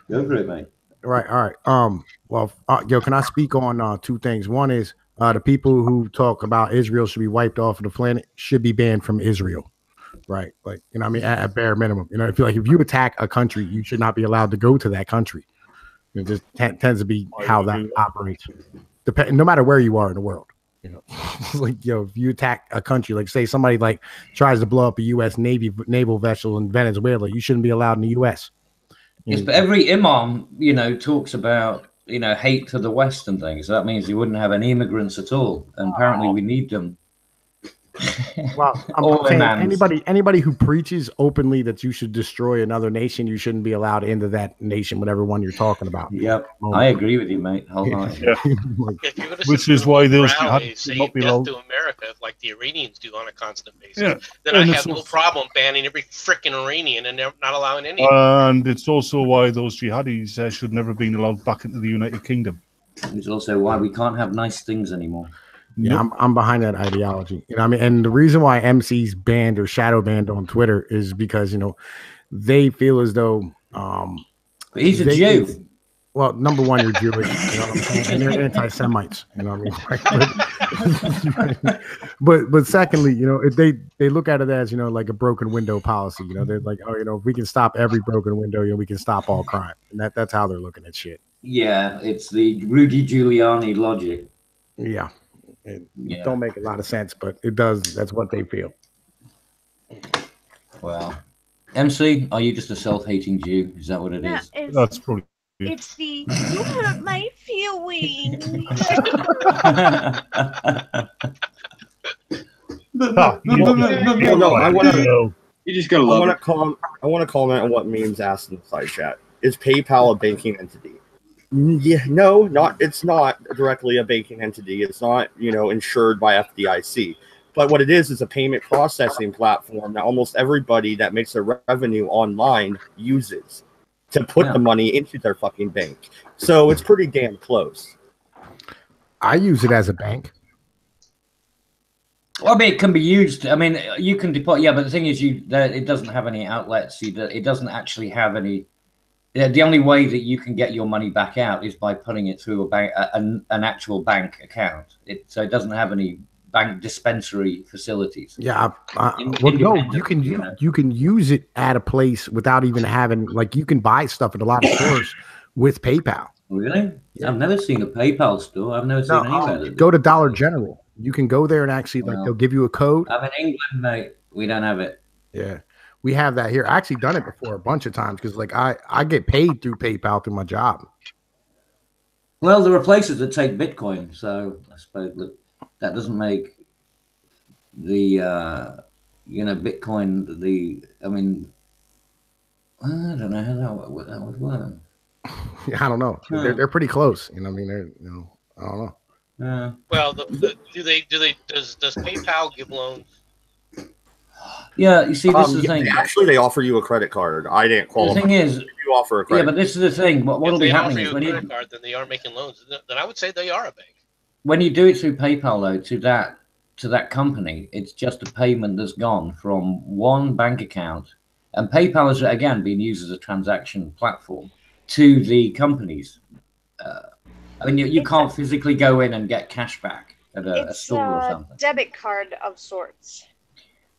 Go for it, mate. Right. All right. Well, yo, can I speak on two things? One is the people who talk about Israel should be wiped off of the planet should be banned from Israel. Right. Like, you know, what I mean, at bare minimum, you know, if you attack a country, you should not be allowed to go to that country. It just tends to be how that operates. No matter where you are in the world, you know, like, yo, if you attack a country, like say somebody like tries to blow up a U.S. naval vessel in Venezuela, you shouldn't be allowed in the U.S. Yes, but every imam, you know, talks about, you know, hate to the West and things. So that means you wouldn't have any immigrants at all. And apparently we need them. Well, I'm saying anybody who preaches openly that you should destroy another nation, you shouldn't be allowed into that nation, whatever one you're talking about. Yep, I agree with you, mate. Hold on. Which is why those rally, say death to America, like the Iranians do on a constant basis, then I have no problem banning every freaking Iranian and not allowing any. And it's also why those jihadis should never have been allowed back into the United Kingdom. It's also why we can't have nice things anymore. Yeah, I'm behind that ideology. You know, I mean, and the reason why MC's banned or shadow banned on Twitter is because, you know, they feel as though but he's a Jew. Well, number one, you're Jewish, you know what I'm saying? And they're anti-Semites, you know what I mean? but secondly, you know, if they look at it as, you know, like a broken window policy. You know, they're like, oh, you know, if we can stop every broken window, you know, we can stop all crime. And that's how they're looking at shit. Yeah, it's the Rudy Giuliani logic. Yeah. It don't make a lot of sense, but it does. That's what they feel. Well, MC, are you just a self-hating Jew? Is that what it is? That's probably. It's the you hurt my feelings. No, I want to. You just gotta love it. I want to comment on what memes asked in the side chat. Is PayPal a banking entity? Yeah, no, it's not directly a banking entity. It's not, you know, insured by FDIC. But what it is a payment processing platform that almost everybody that makes their revenue online uses to put the money into their fucking bank. So it's pretty damn close. I use it as a bank. Well, I mean, it can be used. I mean, you can deposit. Yeah, but the thing is, it doesn't have any outlets. It doesn't actually have any. The only way that you can get your money back out is by putting it through a bank, an actual bank account. So it doesn't have any bank dispensary facilities. Yeah, well, no, you can use it at a place without even having, like, you can buy stuff at a lot of stores with PayPal. Really? Yeah. I've never seen a PayPal store. I've never seen anywhere. Go to Dollar General. You can go there and actually, like, they'll give you a code. I'm in England, mate. We don't have it. Yeah. We have that here. I actually done it before a bunch of times because, like, I get paid through PayPal through my job. Well, there are places that take Bitcoin, so I suppose that doesn't make the Bitcoin I mean, I don't know how that would work. Yeah, I don't know. They're pretty close. You know what I mean? I don't know. Yeah. Well, does PayPal give loans? Yeah, you see, this is the thing. Actually, they offer you a credit card. I didn't qualify. The thing is, you offer a credit. Yeah, but this is the thing. What will be happening is when you offer a credit card, then they aren't making loans. Then I would say they are a bank. When you do it through PayPal, though, to that company, it's just a payment that's gone from one bank account, and PayPal has again been used as a transaction platform to the companies. I mean, you can't physically go in and get cash back at a store or something. Debit card of sorts.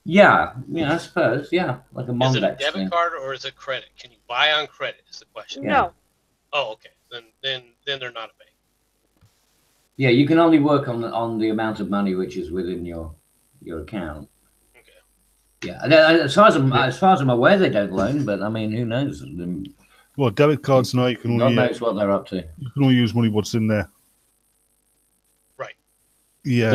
Yeah, I suppose. Yeah, like a Mondex. Is it a debit card or is it credit? Can you buy on credit? Is the question. No. Oh, okay. Then they're not a bank. Yeah, you can only work on the amount of money which is within your account. Okay. Yeah, as far as I'm aware, they don't loan, but I mean, who knows? Well, debit cards now you can only. God knows what they're up to. You can only use money what's in there. Right. Yeah.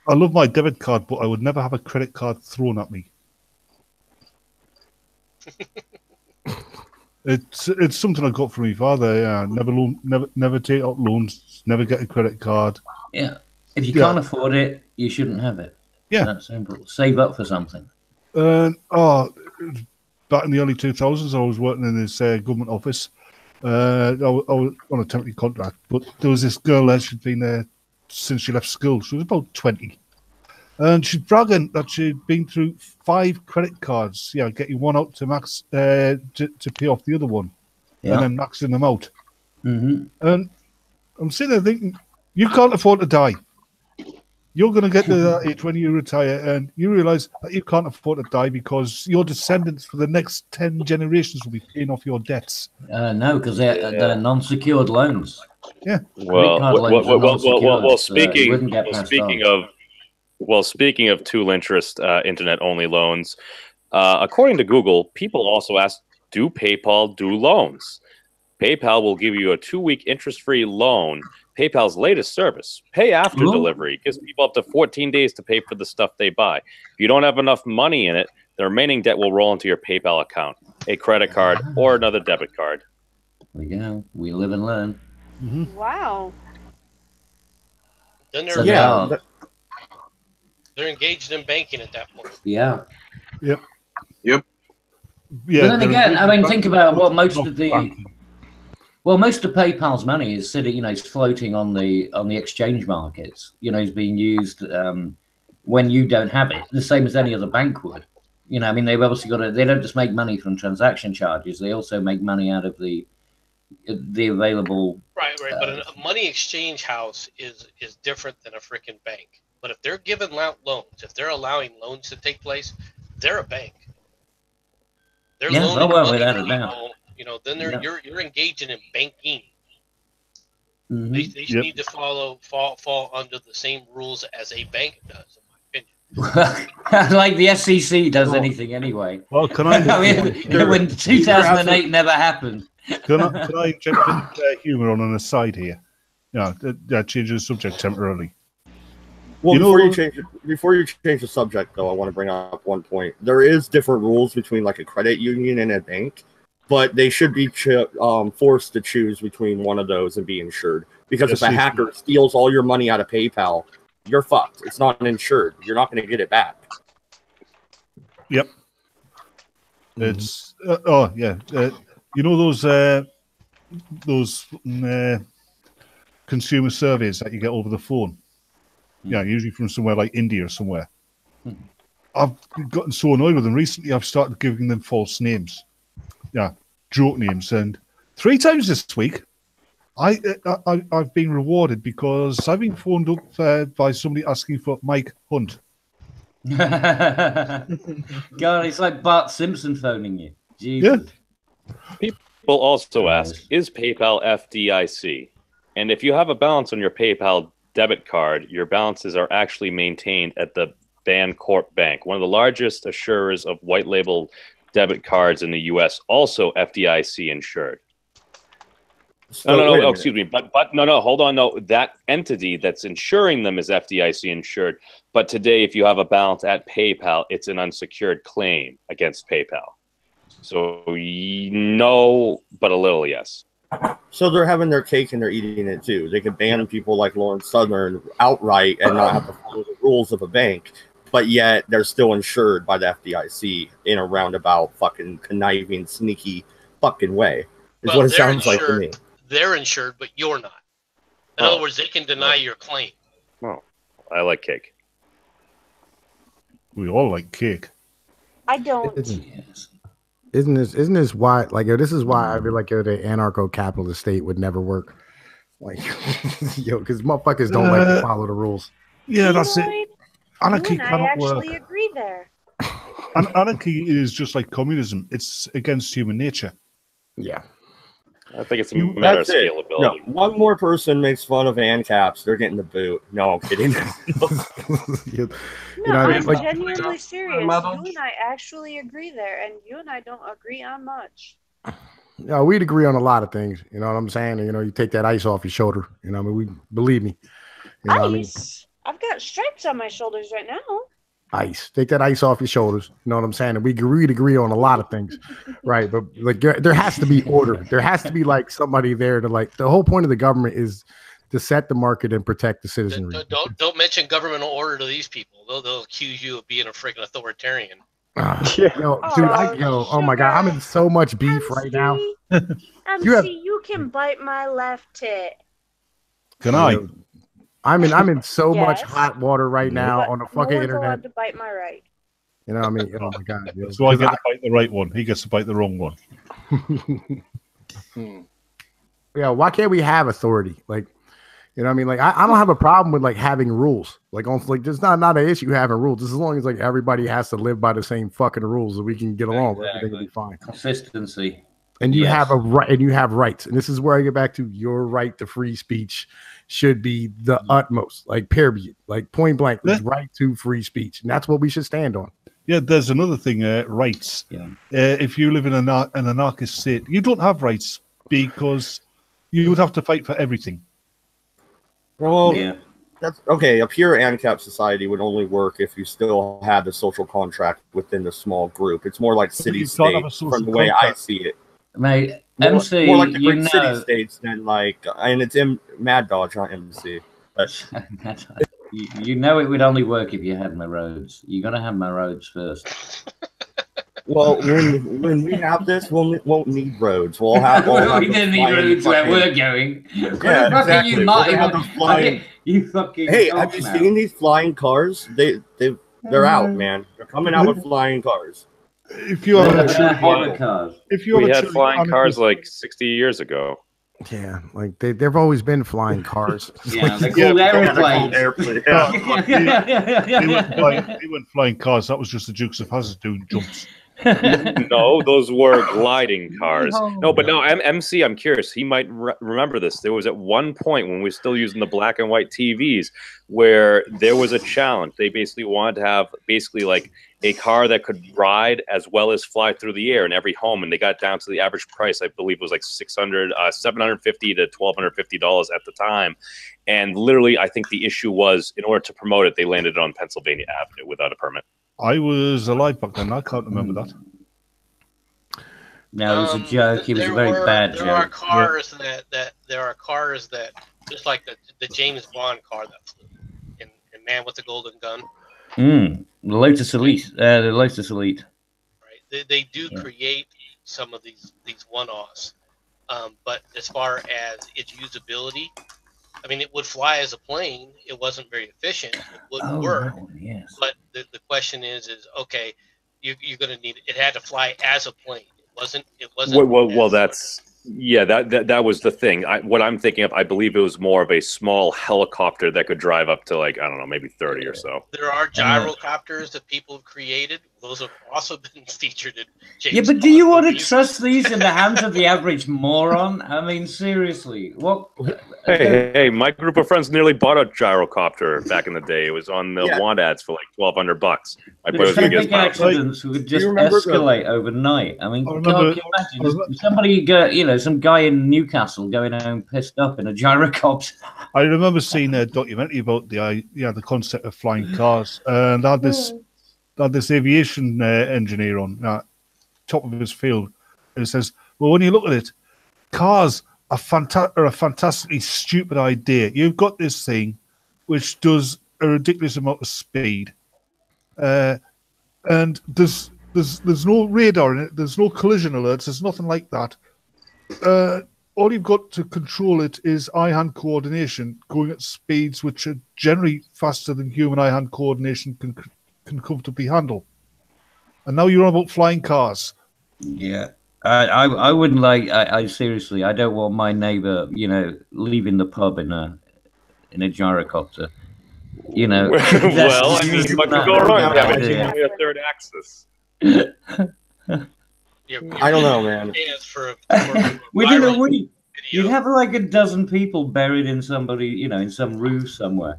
I love my debit card, but I would never have a credit card thrown at me. It's something I got from my father. Yeah, never take out loans, never get a credit card. Yeah, if you can't afford it, you shouldn't have it. Yeah, that's simple. Save up for something. Back in the early 2000s, I was working in this government office. I was on a temporary contract, but there was this girl that she'd been there since she left school. She was about 20, And she's bragging that she'd been through 5 credit cards, getting one out to max to pay off the other one, and then maxing them out. Mm-hmm. And I'm sitting there thinking, you can't afford to die. You're going to get to that age when you retire, and you realize that you can't afford to die because your descendants for the next 10 generations will be paying off your debts. No, because they're non-secured loans. Yeah. Speaking of tool interest internet-only loans, according to Google, people also ask, do PayPal do loans? PayPal will give you a 2-week interest-free loan. PayPal's latest service, pay after delivery, gives people up to 14 days to pay for the stuff they buy. If you don't have enough money in it, the remaining debt will roll into your PayPal account, a credit card, or another debit card. There you go. We live and learn. Mm-hmm. Wow. Then they're engaged in banking at that point. Yeah. Yep. Yeah. But then again, I mean, think about what most of PayPal's money is sitting, it's floating on the exchange markets. It's being used when you don't have it, the same as any other bank would. I mean, they've obviously they don't just make money from transaction charges; they also make money out of the available. Right. But a money exchange house is different than a freaking bank. But if they're giving out loans, if they're allowing loans to take place, they're a bank. They're loaning money to people. Then you're engaging in banking. Mm-hmm. They need to fall under the same rules as a bank does, in my opinion. Like the SEC does anything anyway. Well, can I? When 2008 never happened. Can I inject humor on an aside here? Change the subject temporarily. Well, before you change the subject, though, I want to bring up one point. There is different rules between like a credit union and a bank, but they should be forced to choose between one of those and be insured. Because if a hacker steals all your money out of PayPal, you're fucked. It's not insured. You're not going to get it back. Yep. It's those consumer surveys that you get over the phone. Yeah, usually from somewhere like India or somewhere. I've gotten so annoyed with them recently. I've started giving them false names. Yeah, joke names. And 3 times this week, I've been rewarded because I've been phoned up by somebody asking for Mike Hunt. God, it's like Bart Simpson phoning you. Jesus. Yeah. People also ask, is PayPal FDIC? And if you have a balance on your PayPal debit card, your balances are actually maintained at the Bancorp Bank, one of the largest assurers of white label debit cards in the U.S., also FDIC insured. No, excuse me. But hold on. No, that entity that's insuring them is FDIC insured. But today, if you have a balance at PayPal, it's an unsecured claim against PayPal. So no, but a little yes. So they're having their cake and they're eating it too. They could ban people like Lawrence Southern outright and not have to follow the rules of a bank, but yet they're still insured by the FDIC in a roundabout, fucking conniving, sneaky fucking way. Is what it sounds like to me. They're insured, but you're not. In other words, they can deny your claim. Oh, I like cake. We all like cake. I don't. Isn't this why? Like, this is why I feel like the anarcho-capitalist state would never work. Like, because motherfuckers don't like to follow the rules. Yeah, that's it. Anarchy cannot work. I actually agree there. Anarchy is just like communism. It's against human nature. Yeah. I think it's a matter of scalability. No, one more person makes fun of ANCAPs, they're getting the boot. No, I'm kidding. I'm genuinely serious. You and I actually agree there, and you and I don't agree on much. No, we'd agree on a lot of things. You know what I'm saying? You take that ice off your shoulder. Believe me. You know what I mean? I've got stripes on my shoulders right now. Ice. Take that ice off your shoulders. You know what I'm saying? And we'd agree on a lot of things, right? But like, there has to be order. There has to be like somebody there to like. The whole point of the government is to set the market and protect the citizenry. Don't mention governmental order to these people. They'll accuse you of being a freaking authoritarian. Oh my God, I'm in so much beef right now. You can bite my left tit. Can I? I'm in so much Yes. hot water right now But on the no fucking one's internet. allowed to bite my right. You know what I mean? Oh my god. yo. So I get Because to bite the right one. He gets to bite the wrong one. yeah, why can't we have authority? Like, you know what I mean? Like, I don't have a problem with like having rules. Like, on like, there's not an issue having rules. Just as long as like everybody has to live by the same fucking rules, so we can get along. Everything will be fine. Consistency. And you Yes. have a right, and you have rights. And this is where I get back to your right to free speech should be the utmost, like period, like point blank, Yeah. right to free speech, and that's what we should stand on. Yeah, there's another thing, rights. Yeah. If you live in an anarchist state, you don't have rights because you would have to fight for everything. Well, Yeah. that's okay. A pure ANCAP society would only work if you still had the social contract within the small group. It's more like But city you can't have a state social from the way I contract. see it. Mate, More, MC, more like the you great know, city states than like, and it's Mad Dodge, not MC. But you know it would only work if you had my roads. You got to have my roads first. well, when we have this, we'll won't need roads. We'll have. We'll have We the didn't need flying roads where fucking- we're going. Yeah, Fucking exactly. you, We're Martin. gonna have the flying- You fucking. Hey, off have you now. seen these flying cars? They're out, man. They're coming out with flying cars. If you have They're a hover cars. if you We have a had truly flying cars anarchist- like 60 years ago. Yeah, like they've always been flying cars. Yeah, they're Yeah, called they're called airplanes. airplanes. They weren't flying cars. That was just the Dukes of Hazzard doing jumps. No, those were gliding cars. No, but no, MC, I'm curious. He might remember this. There was at one point when we were still using the black and white TVs where there was a challenge. They basically wanted to have basically like a car that could ride as well as fly through the air in every home, and they got down to the average price. I believe it was like $750 to $1,250 at the time. And literally, I think the issue was in order to promote it, they landed it on Pennsylvania Avenue without a permit. I was alive back then. I can't remember that. No, it was a joke. It was a very bad There are joke. cars that just like the James Bond car that flew in Man with the Golden Gun. The Lotus Elite. The Lotus Elite. Right? They do create some of these one-offs, but as far as its usability, I mean, it would fly as a plane. It wasn't very efficient. It wouldn't work. Yes. But the question is okay, you're going to need it had to fly as a plane. It wasn't. Well, that's yeah. That was the thing. What I'm thinking of, I believe it was more of a small helicopter that could drive up to like I don't know, maybe 30 or so. There are gyrocopters that people have created. Those have also been featured in James Yeah, but do Bond you want to movies. trust these in the hands of the average moron? I mean, seriously, what? Hey, my group of friends nearly bought a gyrocopter back in the day. It was on the want ads for like $1,200. My boy was going to get Traffic his accidents would just escalate overnight. I mean, God, can you imagine somebody some guy in Newcastle going home pissed up in a gyrocopter? I remember seeing a documentary about the concept of flying cars, and I had this aviation engineer on top of his field, and it says, "Well, when you look at it, cars are a fantastically stupid idea. You've got this thing which does a ridiculous amount of speed, and there's no radar in it. There's no collision alerts. There's nothing like that. All you've got to control it is eye-hand coordination, going at speeds which are generally faster than human eye-hand coordination can comfortably handle. And now you're on about flying cars." Yeah. I wouldn't like. I seriously, I don't want my neighbor, leaving the pub in a gyrocopter. Well, I mean, what could go wrong? Having a third axis. I don't know, man. Within a week, you'd have like a dozen people buried in somebody, in some roof somewhere.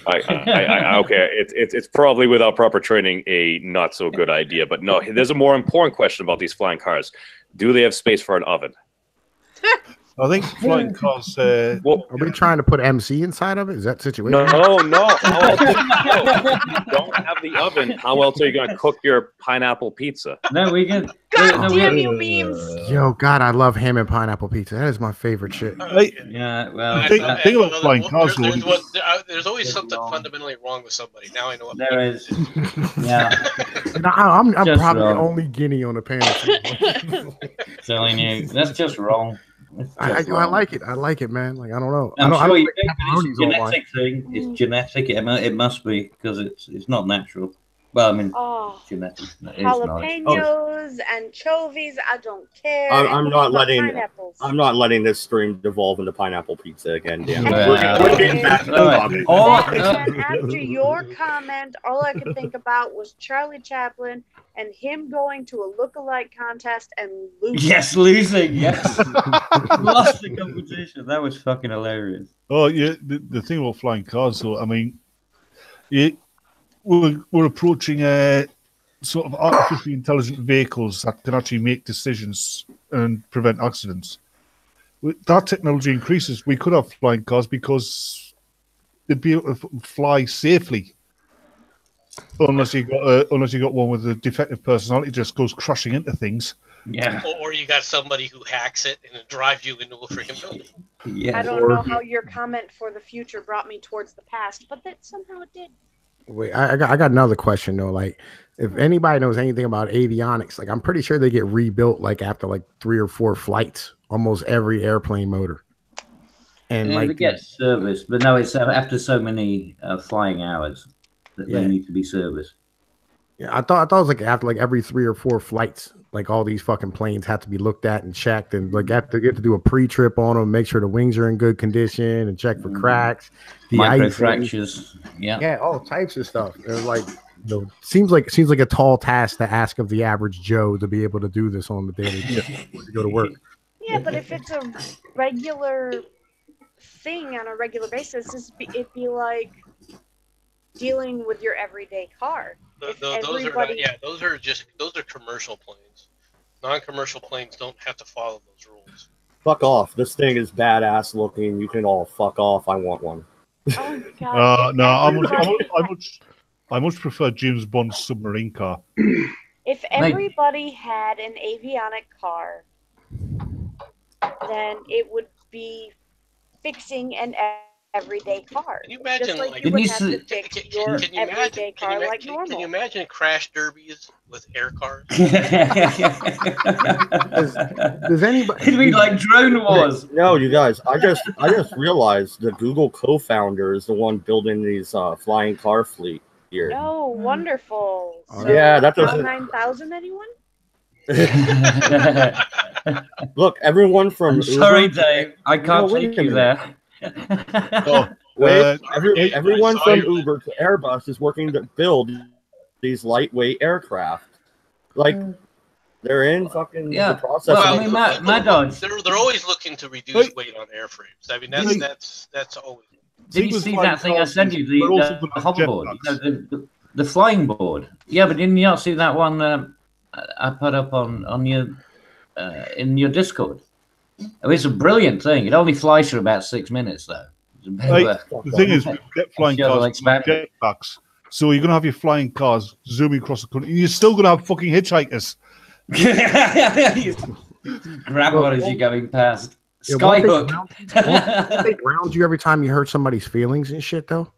Okay, it's probably without proper training a not so good idea. But no, there's a more important question about these flying cars. Do they have space for an oven? I think flying cars. Are we trying to put MC inside of it? Is that the situation? No. If you don't have the oven, how else are you going to cook your pineapple pizza? No, we can. God damn you, memes! Yo, God, I love ham and pineapple pizza. That is my favorite shit. Yeah, well, think about flying cars. There's always something fundamentally wrong with somebody. Now I know what there is. Yeah. And I'm Just probably the wrong. only guinea on the panel. Telling you, that's just wrong. I like it. I like it, man. Like I don't know. I'm I sure don't it's a genetic thing. It's genetic. It must be because it's not natural. Well, I mean, genetic. It is nice. Jalapenos, anchovies. I don't care. I'm not letting. Pineapples. I'm not letting this stream devolve into pineapple pizza again. Damn. We're getting back to the topic. After your comment, all I could think about was Charlie Chaplin and him going to a look-alike contest and losing. Yes, losing. Yes, lost the competition. That was fucking hilarious. Oh yeah, the thing about flying cars, though. I mean, we're approaching sort of artificially intelligent vehicles that can actually make decisions and prevent accidents. With that technology increases, we could have flying cars because they'd be able to fly safely. Unless you got one with a defective personality, just goes crashing into things. Yeah. Or you got somebody who hacks it and it drives you into a freaking building. Yeah. I don't know how your comment for the future brought me towards the past, but that somehow it did. Wait, I got another question though. Like, if anybody knows anything about avionics, like I'm pretty sure they get rebuilt like after like 3 or 4 flights, almost every airplane motor. And like they get serviced, but no, it's after so many flying hours that they need to be serviced. Yeah, I thought it was like after like every 3 or 4 flights, like all these fucking planes have to be looked at and checked, and like you have to do a pre-trip on them, make sure the wings are in good condition, and check for cracks, micro fractures, yeah, all types of stuff. And like, seems like a tall task to ask of the average Joe to be able to do this on the daily to go to work. Yeah, but if it's a regular thing on a regular basis, it'd be like dealing with your everyday car. Those are commercial planes. Non-commercial planes don't have to follow those rules. Fuck off. This thing is badass looking. You can all fuck off. I want one. Oh God. No, I much prefer James Bond's submarine car. If everybody had an avionic car, then it would be fixing an everyday car. Can you imagine, just like like, you would have to fix your everyday car like normal. Can you imagine crash derbies with air cars? Does anybody? It'd be like drone wars. No, you guys. I just realized the Google co-founder is the one building these flying car fleet here. Oh, wonderful! So, yeah, that doesn't. 9,000. Anyone? Look, everyone from. I'm sorry, Dave. I can't take you there. Everyone from Uber to Airbus is working to build these lightweight aircraft. Like they're in fucking the process. Well, I mean, Mad Dog. They're always looking to reduce weight on airframes. I mean, that's always. Did you see that thing I sent you? The hoverboard, the flying board. Yeah, but didn't you not see that one I put up on your in your Discord? Oh, it's a brilliant thing. It only flies for about 6 minutes, though. The thing is, we get flying cars, jetpacks. So you're going to have your flying cars zooming across the country. You're still going to have fucking hitchhikers. Grab one as you're going past. Yeah, Skyhook. They ground you every time you hurt somebody's feelings and shit, though.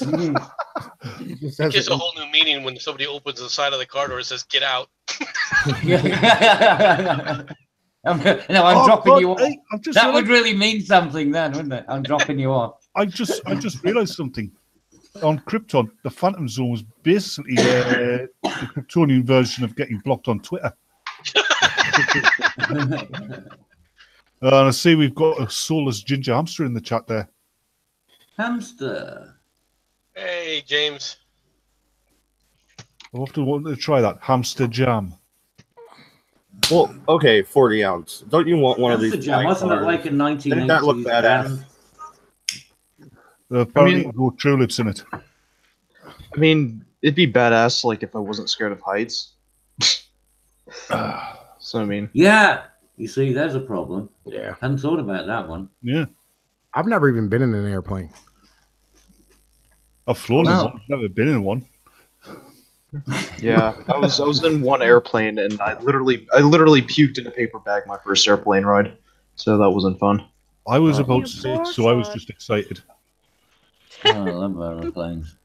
It gives a whole new meaning when somebody opens the side of the car door and says, "Get out." I'm dropping you off. That would really mean something then, wouldn't it? I'm dropping you off. I just realized something. On Krypton, the Phantom Zone was basically the Kryptonian version of getting blocked on Twitter. And I see we've got a soulless ginger hamster in the chat there. Hamster. Hey, James. I often want to try that hamster jam. Well, okay, 40 ounce. Don't you want one of these? Jam. Wasn't it like a 1980s? Didn't that look badass? Apparently, go tulips in it. I mean, it'd be badass, like if I wasn't scared of heights. So I mean, yeah. You see, there's a problem. Yeah, I hadn't thought about that one. Yeah, I've never even been in an airplane. I've flown in one. I've never been in one. Yeah, I was in one airplane and I literally puked in a paper bag my first airplane ride, so that wasn't fun. I was about 6, so I was just excited. Oh, I love airplanes.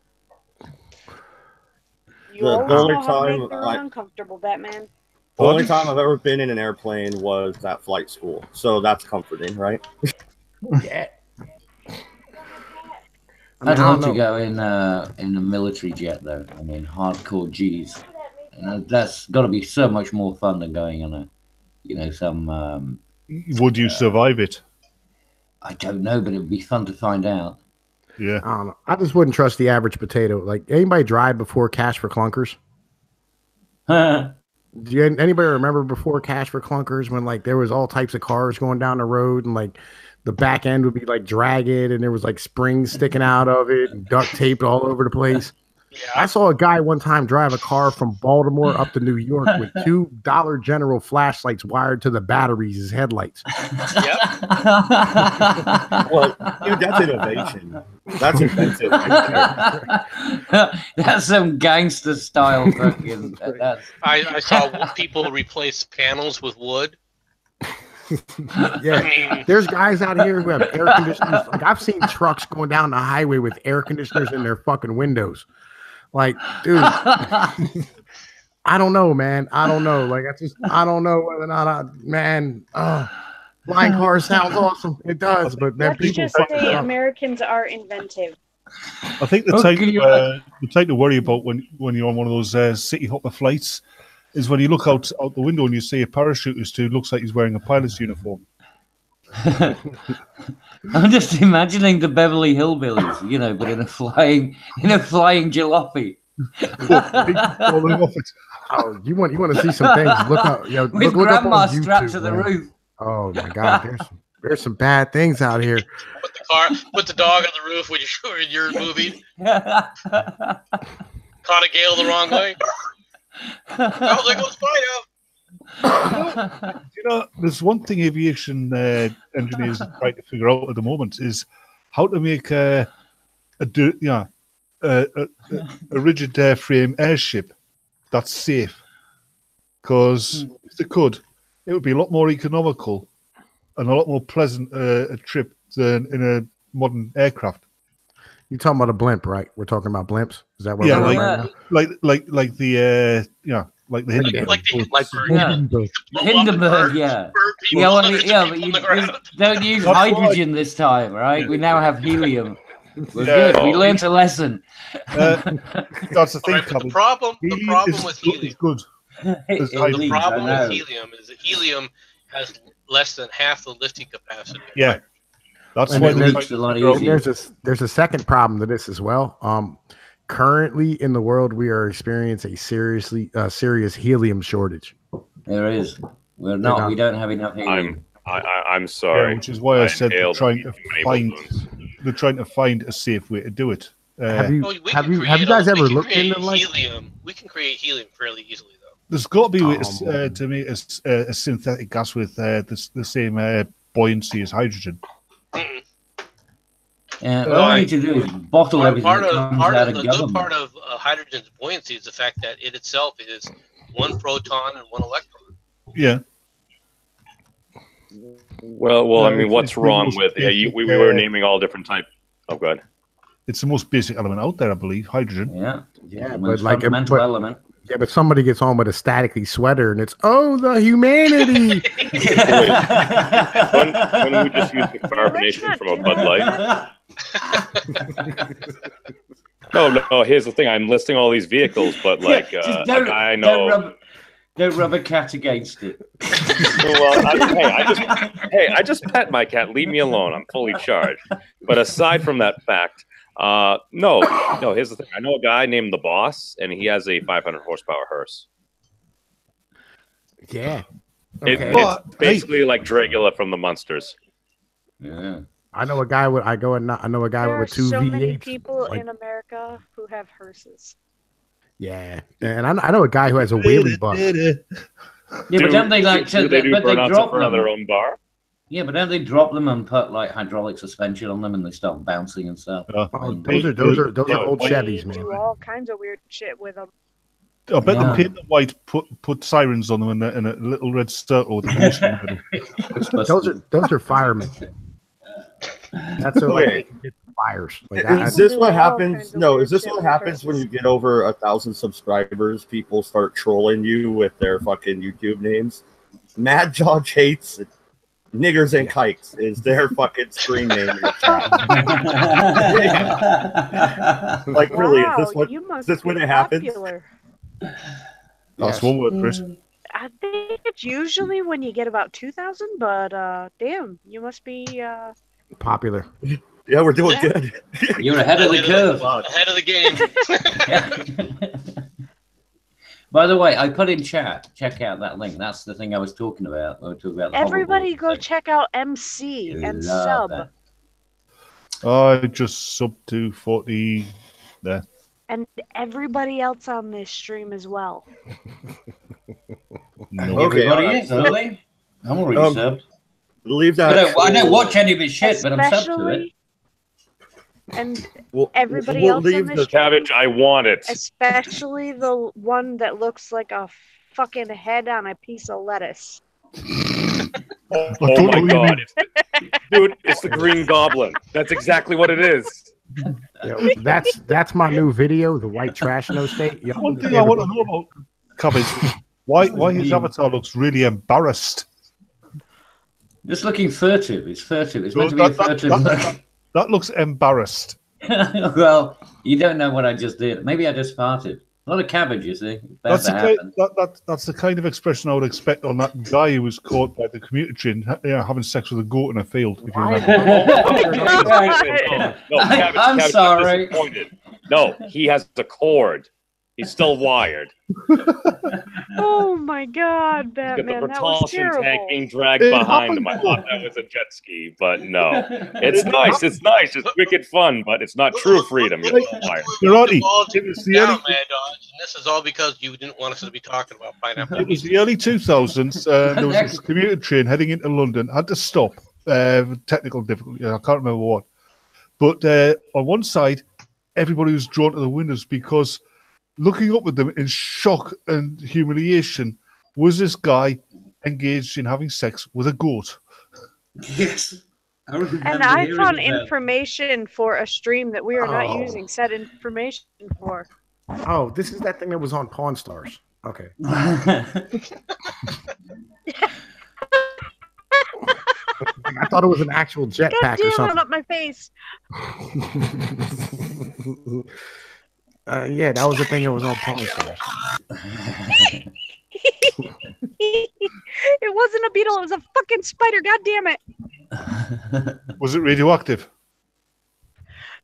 You always know how to make her uncomfortable, Batman. The only time I've ever been in an airplane was at flight school, so that's comforting, right? Yeah. I'd love to go in a military jet, though. I mean, hardcore G's. And that's got to be so much more fun than going on a, some. Would you survive it? I don't know, but it would be fun to find out. Yeah. I don't know. I just wouldn't trust the average potato. Like, anybody drive before Cash for Clunkers? Anybody remember before Cash for Clunkers when like there was all types of cars going down the road and like the back end would be like dragged and there was like springs sticking out of it and duct taped all over the place? Yeah. I saw a guy one time drive a car from Baltimore up to New York with two Dollar General flashlights wired to the batteries as headlights. Yep. Well, dude, that's innovation. That's inventive. That's some gangster style fucking. I saw people replace panels with wood. Yeah, I mean, there's guys out here who have air conditioners. Like I've seen trucks going down the highway with air conditioners in their fucking windows. Like, dude, I don't know, man. I don't know. Like, I don't know whether or not flying cars sounds awesome. It does, but then Let's just say Americans are inventive. I think the thing to worry about when you're on one of those city hopper flights is when you look out the window and you see a parachutist who looks like he's wearing a pilot's uniform. I'm just imagining the Beverly Hillbillies, but in a flying jalopy. Oh, you want to see some things? Look out, with grandma strapped to the roof. Oh my God, there's some bad things out here. Put the dog on the roof when you're moving. Caught a gale the wrong way. Oh, there goes Fido. There's one thing aviation engineers are trying to figure out at the moment is how to make a rigid airframe airship that's safe. Because if they could, it would be a lot more economical and a lot more pleasant a trip than in a modern aircraft. You're talking about a blimp, right? We're talking about blimps. Is that what? Yeah, like the Hindenburg, yeah. But you don't use hydrogen this time, right? We now have helium. We're good. We learned a lesson. That's the thing. Right, the problem with helium. Good. The problem with helium is that helium has less than half the lifting capacity. Yeah. That's why there's a lot easier. There's a second problem to this as well. Currently in the world, we are experiencing a serious helium shortage. There is. We don't have enough helium. I'm sorry. Yeah, which is why I said they're trying to find a safe way to do it. Have you guys ever looked into helium? We can create helium fairly easily, though. There's got to be a way to make a synthetic gas with the same buoyancy as hydrogen. Yeah, all we need to do is bottle everything that comes out of government. The good part of hydrogen's buoyancy is the fact that it itself is one proton and one electron. Yeah. Well, I mean, what's wrong with we were naming all different types. Oh, God. It's the most basic element out there, I believe. Hydrogen. Yeah, but like a fundamental element. Yeah, but somebody gets home with a statically sweater and it's the humanity. When we just use the carbonation from a Bud Light? No. Here's the thing. I'm listing all these vehicles, but like I know. Don't rub a cat against it. Well, I just pet my cat. Leave me alone. I'm fully charged. But aside from that fact, no. Here's the thing. I know a guy named the Boss, and he has a 500 horsepower hearse. Yeah. Okay. It's basically like Dragula from the Munsters. Yeah. I know a guy with two V8s. So many people in America who have hearses. Yeah, and I know a guy who has a wheelie bus. Yeah, but don't they they drop them on their own bar? Yeah, but don't they drop them and put like hydraulic suspension on them and they start bouncing and stuff? Those are old Chevys, man. Do all kinds of weird shit with them. I bet the paint and white put sirens on them and a little red circle with a those are firemen. That's so fires. Like, Is this what happens? No, is this what happens when you get over 1,000 subscribers? People start trolling you with their fucking YouTube names. Mad George hates niggers and kikes is their fucking stream name in the chat. Like, really, Wow, is this when it happens? That's one word, Chris. I think it's usually when you get about 2,000, but damn, you must be popular. Yeah, we're doing good. You're ahead of the curve. Ahead of the game. By the way, I put in chat. Check out that link. That's the thing I was talking about. We were talking about the Everybody go check out MC and sub. that. I just subbed to 40 there. And everybody else on this stream as well. No. Everybody is, are they? I'm already subbed. Leave that. I don't watch any of his shit, but I'm subbed to it. And everybody else leave on the this cabbage. I want it. especially the one that looks like a fucking head on a piece of lettuce. Oh my god, dude! It's the Green Goblin. That's exactly what it is. Yo, that's my new video, the white trash no state. Yo, One thing I want to know about Cabbage, why his avatar looks really embarrassed. Just looking furtive. It's furtive. It's meant to be a furtive look. That looks embarrassed. Well, you don't know what I just did. Maybe I just farted. A lot of cabbage, you see. That's the kind of expression I would expect on that guy who was caught by the community and having sex with a goat in a field. If you remember. I'm sorry. No, he has a cord. He's still wired. Oh my god, He's got Batman, the that was propulsion terrible. tank being dragged behind him. I thought that was a jet ski, but no. It's nice. It's nice. It's wicked fun, but it's not true freedom. You're wired. You're Now, Mad Dodge, and this is all because you didn't want us to be talking about pineapple. It was the early 2000s. There was this commuter train heading into London. Had to stop. Technical difficulty. I can't remember what. But on one side, everybody was drawn to the windows because looking up at them in shock and humiliation was this guy engaged in having sex with a goat. Yes. And I found information for a stream that we are not using said information for. Oh, this is that thing that was on Pawn Stars. Okay. I thought it was an actual jetpack or something. Up my face. Yeah, that was the thing that was on Pawn Stars. It wasn't a beetle, it was a fucking spider, god damn it. Was it radioactive?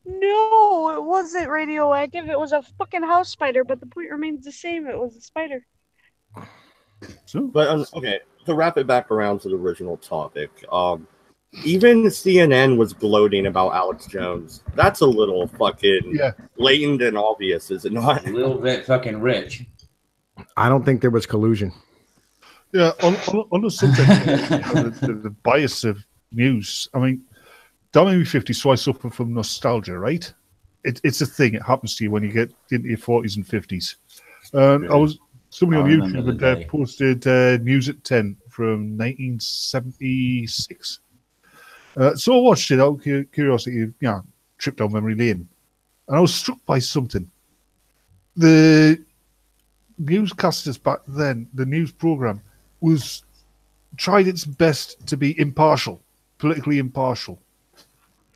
No, it wasn't radioactive. It was a fucking house spider, but the point remains the same. It was a spider. But okay, to wrap it back around to the original topic, even CNN was gloating about Alex Jones. That's a little fucking blatant and obvious, is it not? A little bit fucking rich. I don't think there was collusion. Yeah, on the subject of the bias of news, I mean, don't make me 50, so I suffer from nostalgia, right? It's a thing. It happens to you when you get into your 40s and 50s. Somebody on YouTube had posted News at 10 from 1976. So I watched it out of curiosity, trip down memory lane. And I was struck by something. The newscasters back then, the news program, tried its best to be impartial, politically impartial.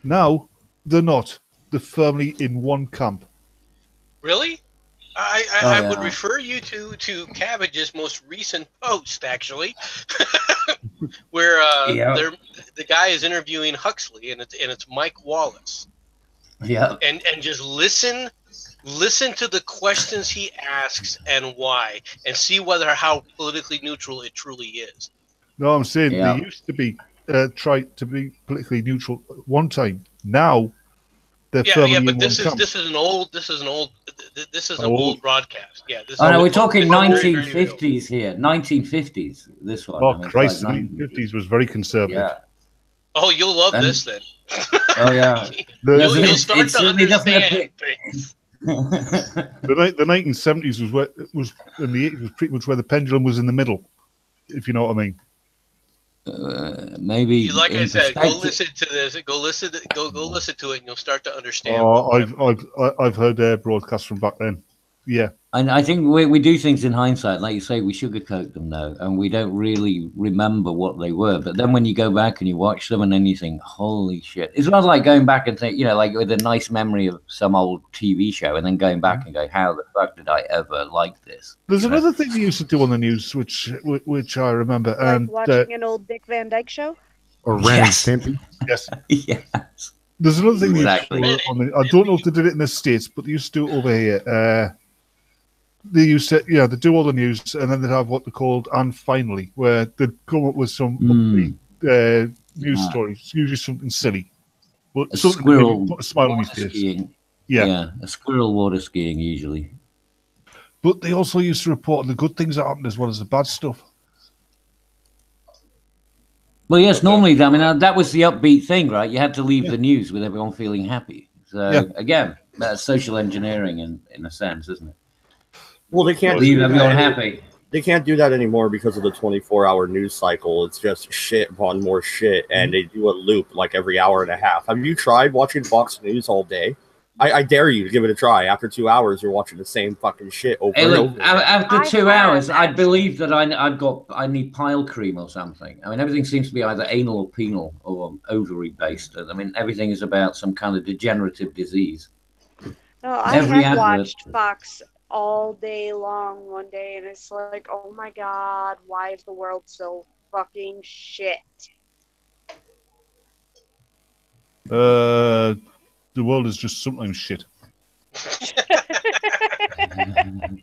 Now, they're not. They're firmly in one camp. Really? I would refer you to Cabbage's most recent post, actually, where the guy is interviewing Huxley, and it's Mike Wallace. Yeah. And just listen to the questions he asks and why, and see how politically neutral it truly is. No, I'm saying they used to be tried to be politically neutral at one time. Now they're firmly in but one camp. this is an old broadcast. Yeah, we're talking 1950s here. 1950s. This one. Oh Christ, the 1950s was very conservative. Yeah. Oh, you'll love this then. Oh yeah. You'll start to understand things. The 1970s was in the 80s was pretty much where the pendulum was in the middle, if you know what I mean. maybe. Like I in said, go perspective- listen to this. Go listen to it, and you'll start to understand. I've heard broadcasts from back then. Yeah. And I think we do things in hindsight, like you say, we sugarcoat them now, and we don't really remember what they were. But then when you go back and you watch them, and then you think, "Holy shit!" It's not like going back and think, like with a nice memory of some old TV show, and then going back and go, "How the fuck did I ever like this?" There's another thing they used to do on the news, which I remember, Like and watching an old Dick Van Dyke show. Or Ren and Stimpy. Yes. Yes. There's another thing Exactly. they used to do on the, I don't know if they did it in the States, but they used to do it over here. They used to, they do all the news, and then they'd have what they called "and finally," where they'd come up with some news stories, usually something silly, but A something squirrel that put a smile on his water face. skiing. Yeah. A squirrel water skiing usually. But they also used to report on the good things that happened as well as the bad stuff. Well, yes, normally, I mean, that was the upbeat thing, right? You had to leave the news with everyone feeling happy. So, again, that's social engineering in a sense, isn't it? Well, they can't leave do everyone that. happy. They can't do that anymore because of the 24-hour news cycle. It's just shit upon more shit, and they do a loop like every hour and a half. Have you tried watching Fox News all day? I dare you to give it a try. After 2 hours, you're watching the same fucking shit over Hey, and look, over. after 2 hours, I believe that I need pile cream or something. I mean, everything seems to be either anal or penal or ovary based. I mean, everything is about some kind of degenerative disease. No, I Every have advert- watched Fox all day long one day, and it's like, oh my god, why is the world so fucking shit? The world is just sometimes shit.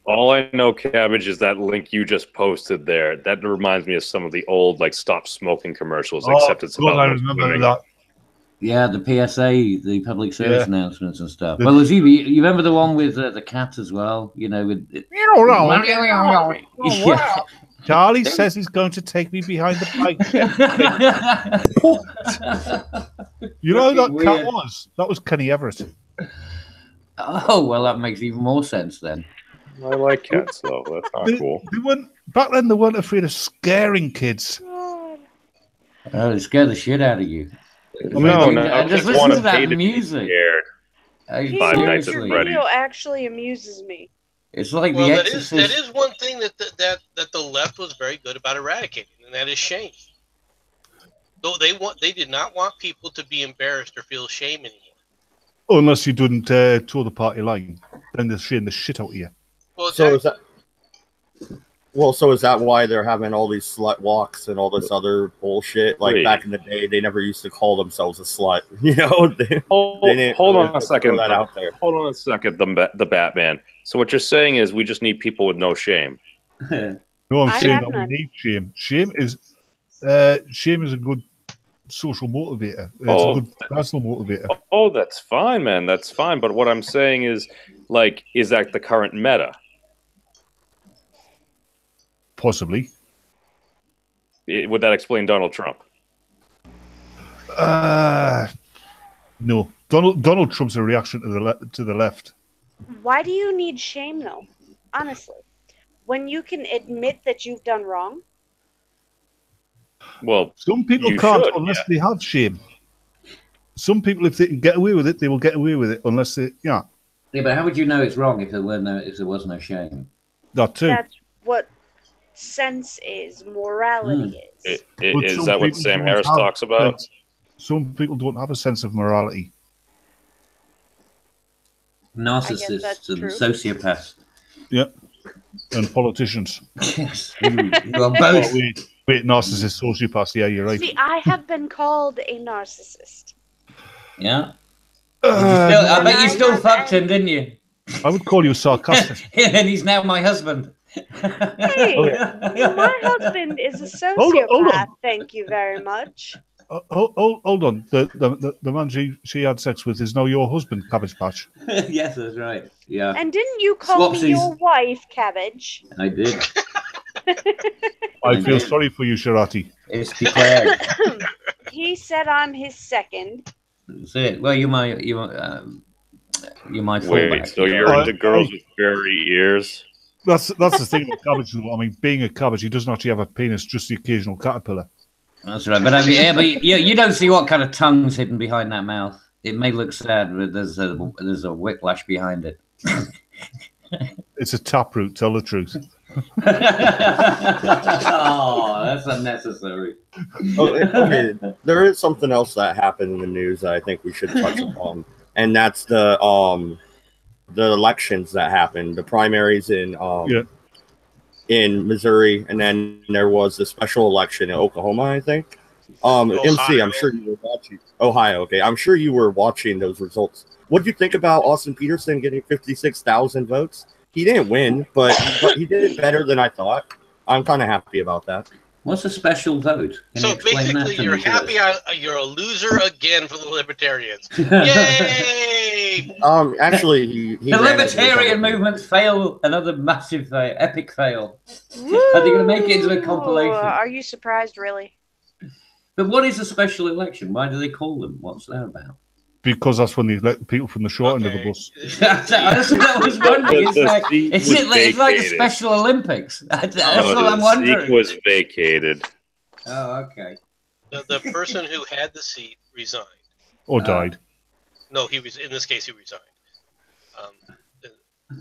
All I know, Cabbage, is that link you just posted there. That reminds me of some of the old like stop smoking commercials, except it's about I no remember swimming. that. Yeah, the PSA, the public service Yeah. announcements and stuff. The- Well, there's even, you remember the one with the cat as well? With yeah. Charlie says he's going to take me behind the bike. You know who that Fucking cat weird. was? That was Kenny Everett. Oh, well, that makes even more sense then. I like cats though. That's not cool. They weren't, back then they weren't afraid of scaring kids. Oh, they scare the shit out of you. No, no, and just kids want listen to that pay to be music. scared. Five Nights at Your Freddy's. video actually amuses me. It's like Well, the that Exorcist. is one thing that the left was very good about eradicating, and that is shame. Though they did not want people to be embarrassed or feel shame anymore. Unless you didn't toe the party line, then they're shame the shit out of you. Well, So is that? Well, so is that why they're having all these slut walks and all this other bullshit? Like Wait. back in the day, they never used to call themselves a slut. You know? Hold on a second. That out there. Hold on a second. The Batman. So what you're saying is we just need people with no shame. No, I'm I saying have that none. we need shame. Shame is a good social motivator. It's a good personal motivator. Oh, that's fine, man. That's fine. But what I'm saying is, like, is that the current meta? Possibly. Would that explain Donald Trump? No. Donald Trump's a reaction to the left. Why do you need shame, though? Honestly. When you can admit that you've done wrong? Well, some people you can't should, unless they have shame. Some people, if they can get away with it, they will get away with it unless they, Yeah, but how would you know it's wrong if there was no shame? That too. That's what sense is, morality is. But Is some that what people Sam don't Harris have talks about? Some people don't have a sense of morality. Narcissists and sociopaths. Yep. And politicians. Yes, you are both. Oh, wait, narcissist, sociopath. Yeah, you're right. See, I have been called a narcissist. Yeah. I bet you still fucked him, didn't you? I would call you sarcastic. And he's now my husband. Hey, my husband is a sociopath. Hold on. Thank you very much. Hold on. The man she had sex with is now your husband, Cabbage Patch. Yes, that's right. Yeah. And didn't you call me Swapsies. your wife, Cabbage? I did. I feel sorry for you, Sharati. It's declared. He said I'm his second. That's it. Well, you're my fallback. Wait, so you're into girls with fairy ears? That's the thing about cabbage. I mean, being a cabbage, he doesn't actually have a penis, just the occasional caterpillar. That's right. But I mean, yeah, but you don't see what kind of tongue's hidden behind that mouth. It may look sad, but there's a whiplash behind it. It's a taproot. Tell the truth. Oh, that's unnecessary. Okay, there is something else that happened in the news that I think we should touch upon, and that's the elections that happened, the primaries in Missouri, and then there was the special election in Oklahoma, I think. MC, I'm sure you were watching Ohio. Okay, I'm sure you were watching those results. What did you think about Austin Peterson getting 56,000 votes? He didn't win, but he did better than I thought. I'm kind of happy about that. What's a special vote? Can So basically, you're happy you're a loser again for the Libertarians. Yay! Actually, he the Libertarian movement failed. Another massive fail, epic fail. Are they going to make it into a compilation? Are you surprised, really? But what is a special election? Why do they call them? What's that about? Because that's when they let people from the short end of the bus. That's what I was wondering. It's like a Special Olympics. That's what I'm wondering. The seat was vacated. Oh, okay. The person who had the seat resigned. Or died. No, he was. In this case, he resigned.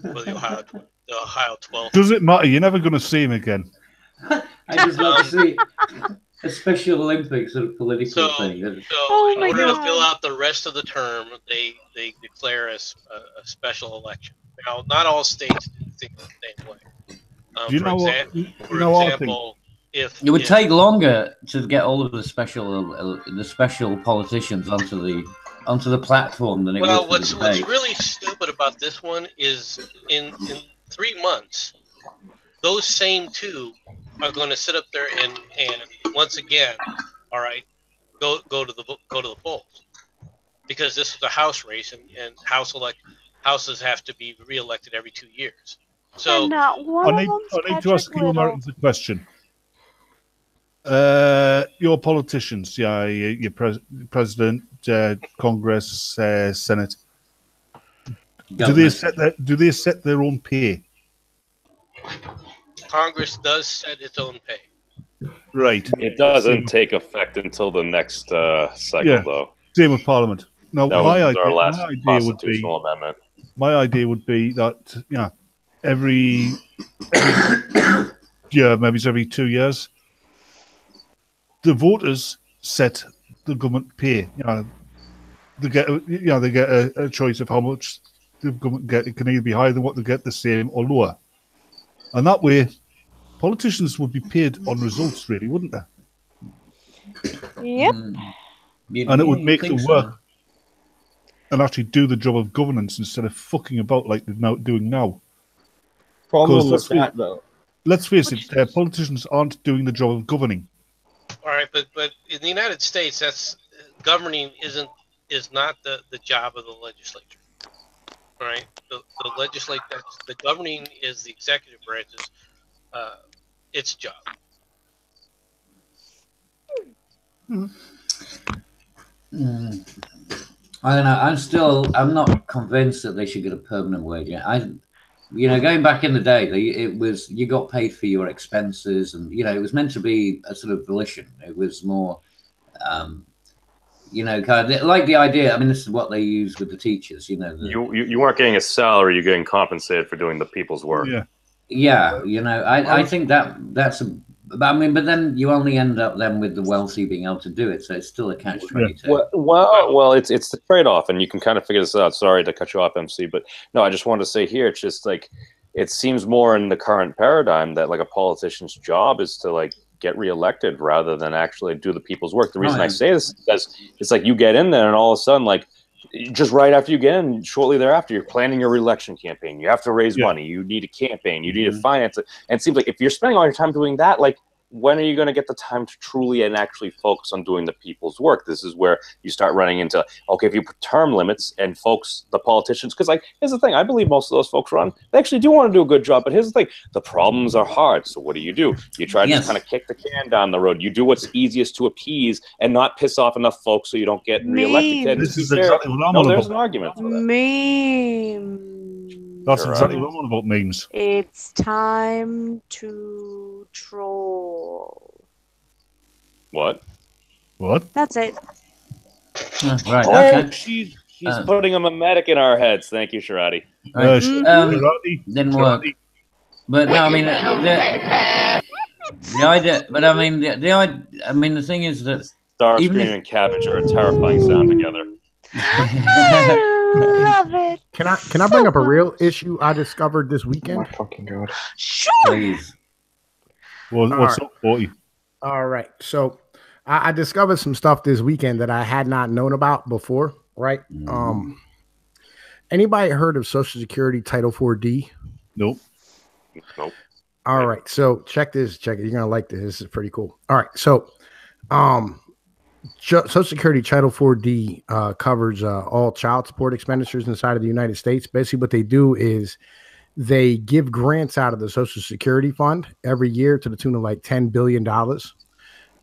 For the Ohio 12. Does it matter? You're never going to see him again. I just love to see a Special Olympics sort of political thing. So in order to fill out the rest of the term, they declare a special election. Now, not all states think the same way. Do you know what? For example, it would take longer to get all of the special politicians onto the platform than it would. Well, what's really stupid about this one is in 3 months, those same two are going to sit up there and once again, all right, go to the polls, because this is a House race, and houses have to be reelected every 2 years. So I need to ask you Americans a question. Your politicians, your president, Congress, Senate, do they set their own pay? Congress does set its own pay. Right. It doesn't take effect until the next cycle, though. Same with Parliament. Now, my idea would be that every year, maybe it's every 2 years, the voters set the government pay. They get a choice of how much the government get. It can either be higher than what they get, the same, or lower. And that way, politicians would be paid on results, really, wouldn't they? Yep. And it would make them work and actually do the job of governance instead of fucking about like they're doing now. Problem with that, though. Let's face it, politicians aren't doing the job of governing. All right, but in the United States, that's governing is not the job of the legislature. All right, the legislature, the governing is the executive branch's its job. I don't know. I'm not convinced that they should get a permanent wage. Going back in the day, you got paid for your expenses, and it was meant to be a sort of volition. It was more, kind of like the idea. I mean, this is what they use with the teachers. You weren't getting a salary; you're getting compensated for doing the people's work. Yeah. I think that's a. But then you only end up then with the wealthy being able to do it, so it's still a catch-22. Well, it's the trade-off, and you can kind of figure this out. Sorry to cut you off, MC, but no, I just wanted to say here, it's just like it seems more in the current paradigm that like a politician's job is to like get reelected rather than actually do the people's work. The reason I say this is because it's like you get in there and all of a sudden, like just right after you get in, shortly thereafter, you're planning your re-election campaign. You have to raise money. You need a campaign. You need to finance it. And it seems like if you're spending all your time doing that, like when are you going to get the time to truly and actually focus on doing the people's work? This is where you start running into, okay, if you put term limits and folks, the politicians, because like, here's the thing, I believe most of those folks run, they actually do want to do a good job, but here's the thing, the problems are hard. So what do? You try to just kind of kick the can down the road. You do what's easiest to appease and not piss off enough folks so you don't get reelected. This is exactly what I'm on about. There's an argument for that. Meme. That's exactly what I'm on about, memes. It's time to troll. What? What? That's it. Right. Oh, Okay. she's putting a mimetic in our heads. Thank you, Sharati. Right. Didn't work. But no, I mean the idea. But I mean the idea. I mean the thing is that Starscream and Cabbage are a terrifying sound together. Love it. Can I bring up a real issue I discovered this weekend? Oh my fucking god. Sure. Please. What's up, 40? All right. So I discovered some stuff this weekend that I had not known about before, right? Anybody heard of Social Security Title 4D? Nope. Nope. All right. So check this. Check it. You're going to like this. This is pretty cool. All right. So Social Security Title 4D covers all child support expenditures inside of the United States. Basically, what they do is they give grants out of the Social Security Fund every year to the tune of like $10 billion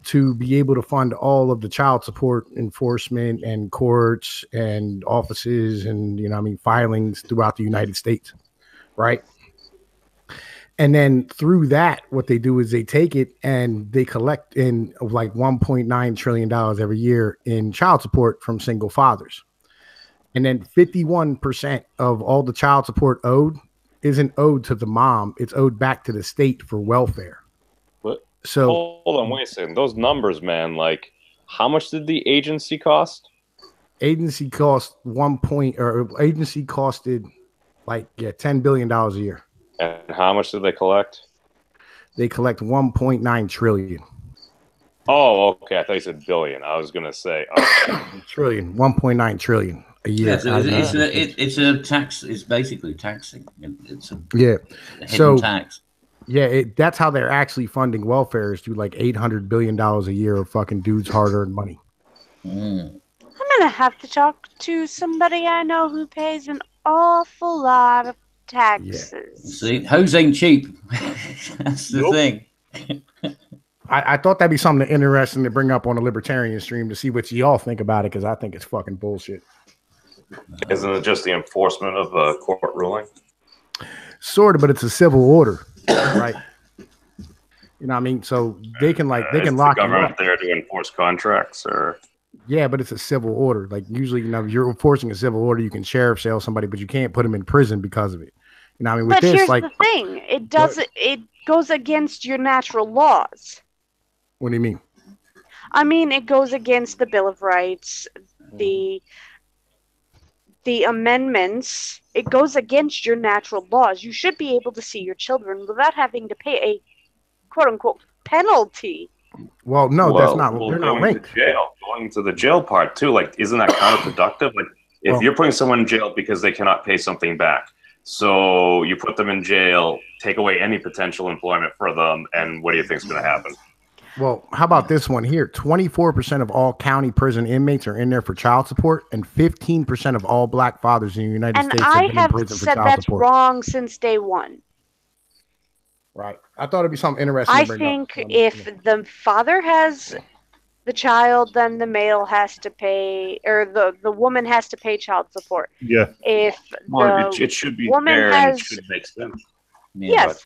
to be able to fund all of the child support enforcement and courts and offices and, filings throughout the United States, right? And then through that, what they do is they take it and they collect in like $1.9 trillion every year in child support from single fathers. And then 51% of all the child support owed isn't owed to the mom. It's owed back to the state for welfare. What? So hold on, wait a second. Those numbers, man, like how much did the agency cost? Agency costed like $10 billion a year. And how much did they collect? They collect 1.9 trillion. Oh, okay. I thought you said billion. I was gonna say trillion, 1.9 trillion a year. Yeah, so it's a tax. It's basically taxing. It's a hidden tax. Yeah, that's how they're actually funding welfare is through like $800 billion a year of fucking dudes' hard-earned money. I'm gonna have to talk to somebody I know who pays an awful lot of taxes. Yeah. See, hoes ain't cheap. That's the thing. I thought that'd be something interesting to bring up on the Libertarian stream to see what y'all think about it, because I think it's fucking bullshit. Isn't it just the enforcement of a court ruling? Sort of, but it's a civil order, right? You know what I mean? So they can lock the government there to enforce contracts, or yeah, but it's a civil order. Like usually, you're enforcing a civil order, you can sheriff sale somebody, but you can't put them in prison because of it. You know what I mean? With But this, here's like the thing: it goes against your natural laws. What do you mean? I mean, it goes against the Bill of Rights, the amendments. It goes against your natural laws. You should be able to see your children without having to pay a quote-unquote penalty. Well, no, that's not. They're not going linked. to jail. Going to the jail part too. Like, isn't that counterproductive? Like, if you're putting someone in jail because they cannot pay something back, so you put them in jail, take away any potential employment for them, and what do you think is going to happen? Well, how about this one here? 24% of all county prison inmates are in there for child support, and 15% of all black fathers in the United States I have been in have prison for said child that's support. wrong since day one. Right. I thought it'd be something interesting I to bring think up. if the father has the child, then the male has to pay, or the woman has to pay child support. Yeah. If Well, it should be woman fair has, and it should make sense. yes.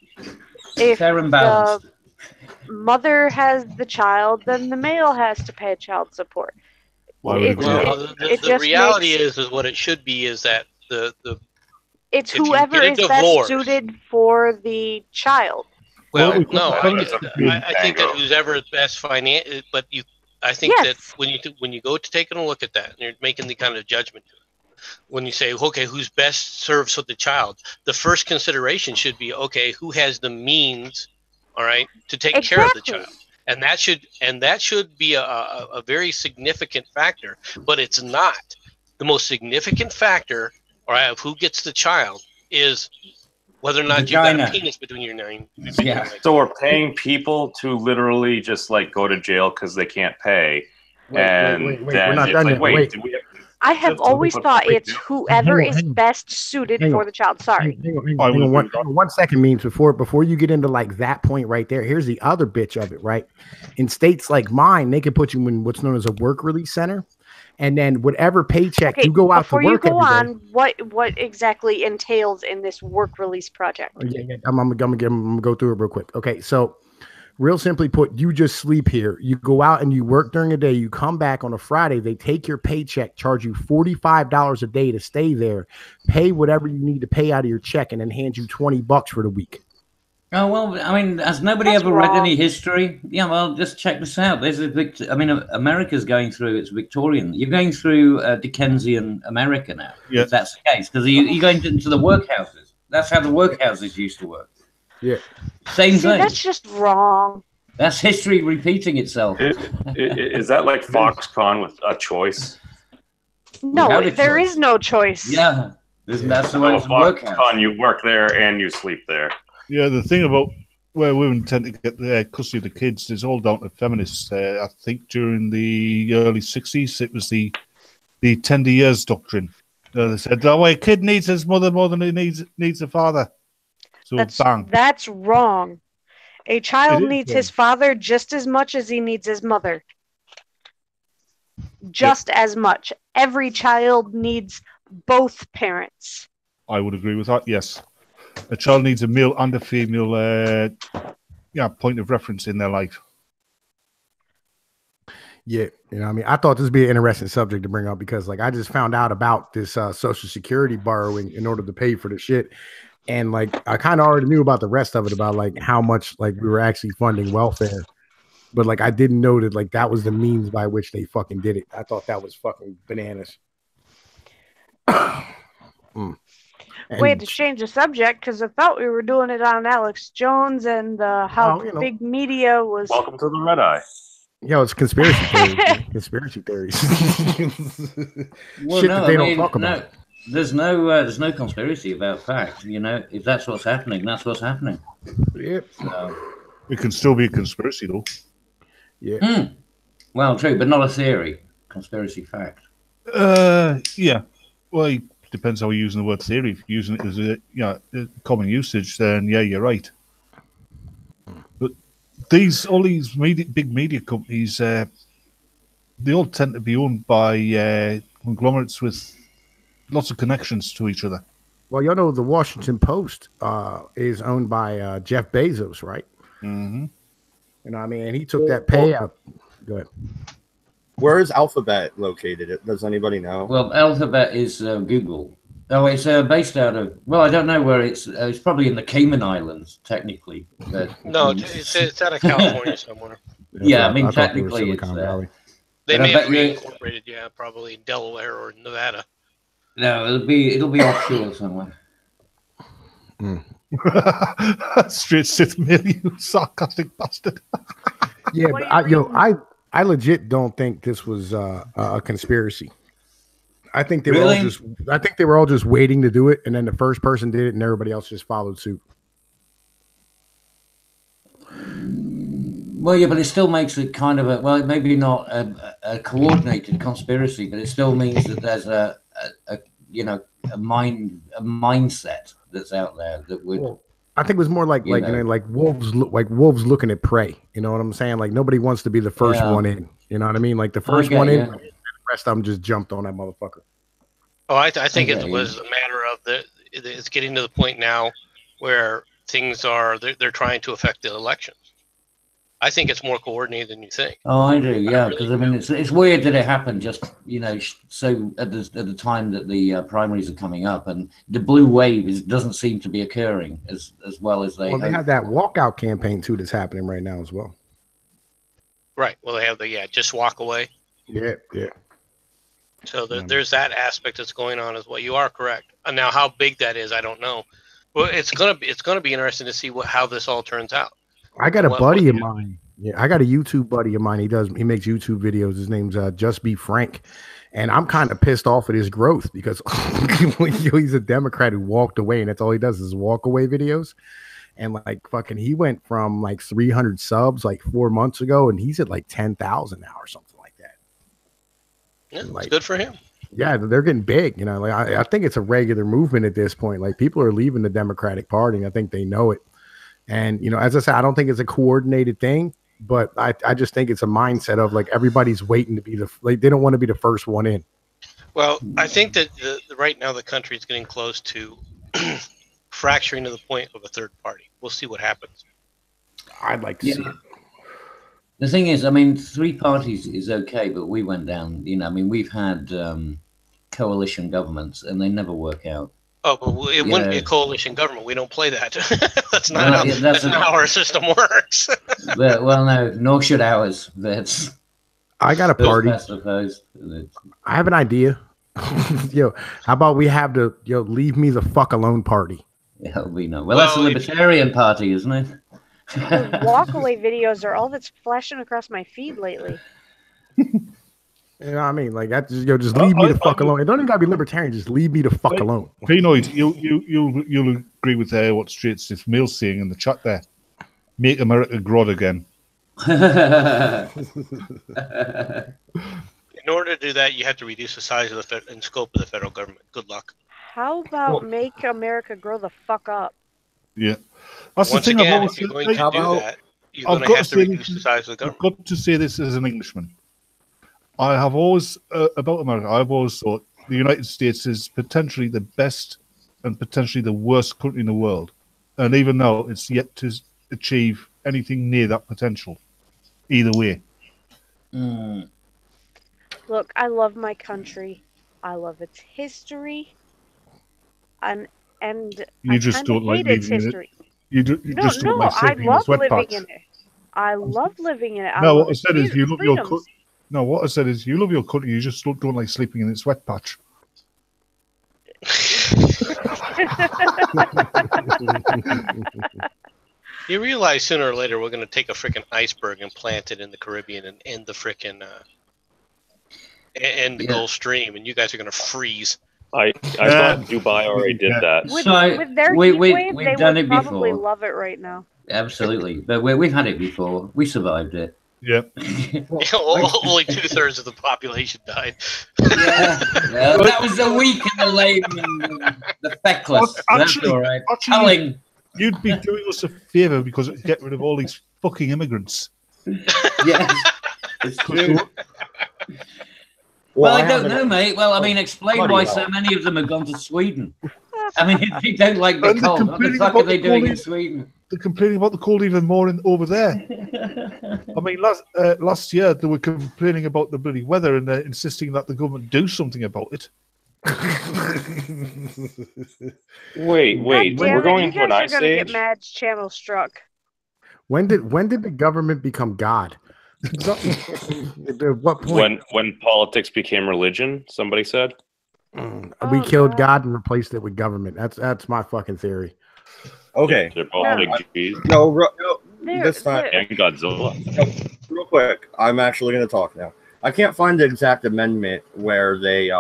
If fair and balanced. the mother has the child, then the male has to pay child support. The reality is what it should be is that it's if you whoever get a is divorce- best suited for the child. Well, no, I think that whoever is best financial, but I think that when you go to taking a look at that, and you're making the kind of judgment to it, when you say, okay, who's best serves for the child, the first consideration should be, okay, who has the means, all right, to take care of the child, and that should be a very significant factor, but it's not. The most significant factor, all right, of who gets the child is whether or not you've got a penis between your name. Yeah. So we're paying people to literally just like go to jail because they can't pay, wait. then We're not it's done like, yet. wait, Wait. do we have I have always thought it's whoever is best suited for the child. Sorry. Hang on, 1 second, means before you get into like that point right there. Here's the other bitch of it, right? In states like mine, they can put you in what's known as a work release center, and then whatever paycheck you go out to work. Before you go every day, on, what exactly entails in this work release project? I'm gonna go through it real quick. Okay, so Real simply put, you just sleep here. You go out and you work during the day. You come back on a Friday. They take your paycheck, charge you $45 a day to stay there, pay whatever you need to pay out of your check, and then hand you $20 for the week. Oh, well, I mean, has nobody ever read any history? Yeah, well, just check this out. There's I mean, America's going through its Victorian. You're going through Dickensian America now, if that's the case, because you're going into the workhouses. That's how the workhouses used to work. Yeah. Same thing. That's just wrong. That's history repeating itself. Is that like Foxconn with a choice? No, there is no choice. Yeah. That's the way it's Foxconn, you work there and you sleep there. Yeah, the thing about where women tend to get the custody of the kids is all down to feminists. I think during the early 60s, it was the tender years doctrine. They said, "Oh, a kid needs his mother more than he needs a father." So bang. That's wrong. A child It is needs wrong. his father just as much as he needs his mother. Just as much. Every child needs both parents. I would agree with that. Yes, a child needs a male and a female, point of reference in their life. Yeah, you know, I mean, I thought this would be an interesting subject to bring up because, like, I just found out about this Social Security borrowing in order to pay for the shit, and like, I kind of already knew about the rest of it, about like how much like we were actually funding welfare, but like I didn't know that like that was the means by which they fucking did it. I thought that was fucking bananas. We had to change the subject because I thought we were doing it on Alex Jones and how big media was. Welcome to the Redeye. Yo, it's conspiracy theories. Man. Conspiracy theories. Well, Shit no, that they I don't mean, talk no, about. there's no conspiracy about fact. You know, if that's what's happening, that's what's happening. Yep. So, It can still be a conspiracy, though. Yeah. Well, true, but not a theory. Conspiracy fact. Yeah. Well, it depends how you're using the word theory. If you're using it as a common usage, then yeah, you're right. But all these big media companies, they all tend to be owned by conglomerates with lots of connections to each other. Well, you know, the Washington Post is owned by Jeff Bezos, right? Mm-hmm. You know what I mean? And he took that payout. Go ahead. Where is Alphabet located? Does anybody know? Well, Alphabet is Google. Oh, it's based out of. Well, I don't know where it's. It's probably in the Cayman Islands, technically. But, No, it's out of California somewhere. Yeah, I mean, technically, it's there. They But I may have bet you- reincorporated, yeah, probably in Delaware or Nevada. No, it'll be offshore somewhere. Straight Sith mail, you sarcastic bastard. Yeah, but I legit don't think this was a conspiracy. I think they were all Really? I think they were all just waiting to do it, and then the first person did it, and everybody else just followed suit. Well, yeah, but it still makes it kind of well, maybe not a coordinated conspiracy, but it still means that there's a mindset that's out there that would. Well, I think it was more like wolves looking at prey. You know what I'm saying? Like nobody wants to be the first one in. You know what I mean? Like the first one in, and the rest of them just jumped on that motherfucker. Oh, I think it was a matter of it's getting to the point now where things are they're trying to affect the elections. I think it's more coordinated than you think. Oh, I do, yeah, because I mean, it's weird that it happened just so at the time that the primaries are coming up, and the blue wave doesn't seem to be occurring as well as they. Well, they have that walkout campaign too that's happening right now as well. Right. Well, they have just walk away. Yeah. So there's that aspect that's going on as well. You are correct. And now, how big that is, I don't know. Well, it's gonna be interesting to see how this all turns out. I got a buddy of mine. Yeah, I got a YouTube buddy of mine. He makes YouTube videos. His name's Just Be Frank. And I'm kind of pissed off at his growth because he's a Democrat who walked away, and that's all he does is walk away videos. And like fucking he went from like 300 subs like 4 months ago, and he's at like 10,000 now or something like that. Yeah, it's good for him. Yeah, they're getting big. You know, like I think it's a regular movement at this point. Like people are leaving the Democratic Party, and I think they know it. And, you know, as I said, I don't think it's a coordinated thing, but I just think it's a mindset of like everybody's waiting to be they don't want to be the first one in. Well, I think that right now the country is getting close to fracturing to the point of a third party. We'll see what happens. I'd like to see it. The thing is, I mean, 3 parties is okay, but we went down. You know, I mean, we've had coalition governments, and they never work out. Oh, but it wouldn't be a coalition government. We don't play that. That's not Well, how, that's not how our system works. Well, no, nor should ours. That's. I got a party. I suppose. I have an idea. Yo, how about we have the leave me the fuck alone party? Yeah, we know. Well, that's the Libertarian Party, isn't it? Those walkaway videos are all that's flashing across my feed lately. You know what I mean? Like that, just leave me the fuck alone. It don't even gotta be libertarian. Just leave me the fuck alone. Pinoid, you'll agree with what Straight Stiff Mill's saying in the chat there. Make America grow again. In order to do that, you have to reduce the size of the and scope of the federal government. Good luck. How about make America grow the fuck up? Yeah, that's Once the thing. again, I've always if you're said, going to do that, you're going to have to reduce the size of the government. I've got to say this as an Englishman. I have always, about America, I've always thought the United States is potentially the best and potentially the worst country in the world. And even now, it's yet to achieve anything near that potential. Either way. Look, I love my country. I love its history. And you just don't like living in it. You just don't like sleeping in the sweatpants. I love living in it. No, what I said is you love your country. No, what I said is you love your country. You just don't like sleeping in its sweat patch. You realize sooner or later we're going to take a freaking iceberg and plant it in the Caribbean and end the freaking end the Gulf Stream, and you guys are going to freeze. I thought Dubai already did that. With their heat wave, they would probably love it right now. Absolutely, but we've had it before. We survived it. Yeah. Only 2/3 of the population died. Yeah, that was the weak and the lame and the feckless. That's all right. Actually, you'd be doing us a favour because it'd get rid of all these fucking immigrants. Yes, it's true. Well, I don't know, mate. Well, I mean, explain why so many of them have gone to Sweden. I mean, if they don't like the cold, what the fuck are they doing in Sweden? They're complaining about the cold even more over there. I mean, last year they were complaining about the bloody weather and they're insisting that the government do something about it. Wait, we're going into an ice age? Get mad channel struck. When did the government become God? At what point? When politics became religion, somebody said. We killed God and replaced it with government. That's my fucking theory. Okay. They're both big G's. No, this time. And Godzilla. Real quick, I'm actually going to talk now. I can't find the exact amendment where they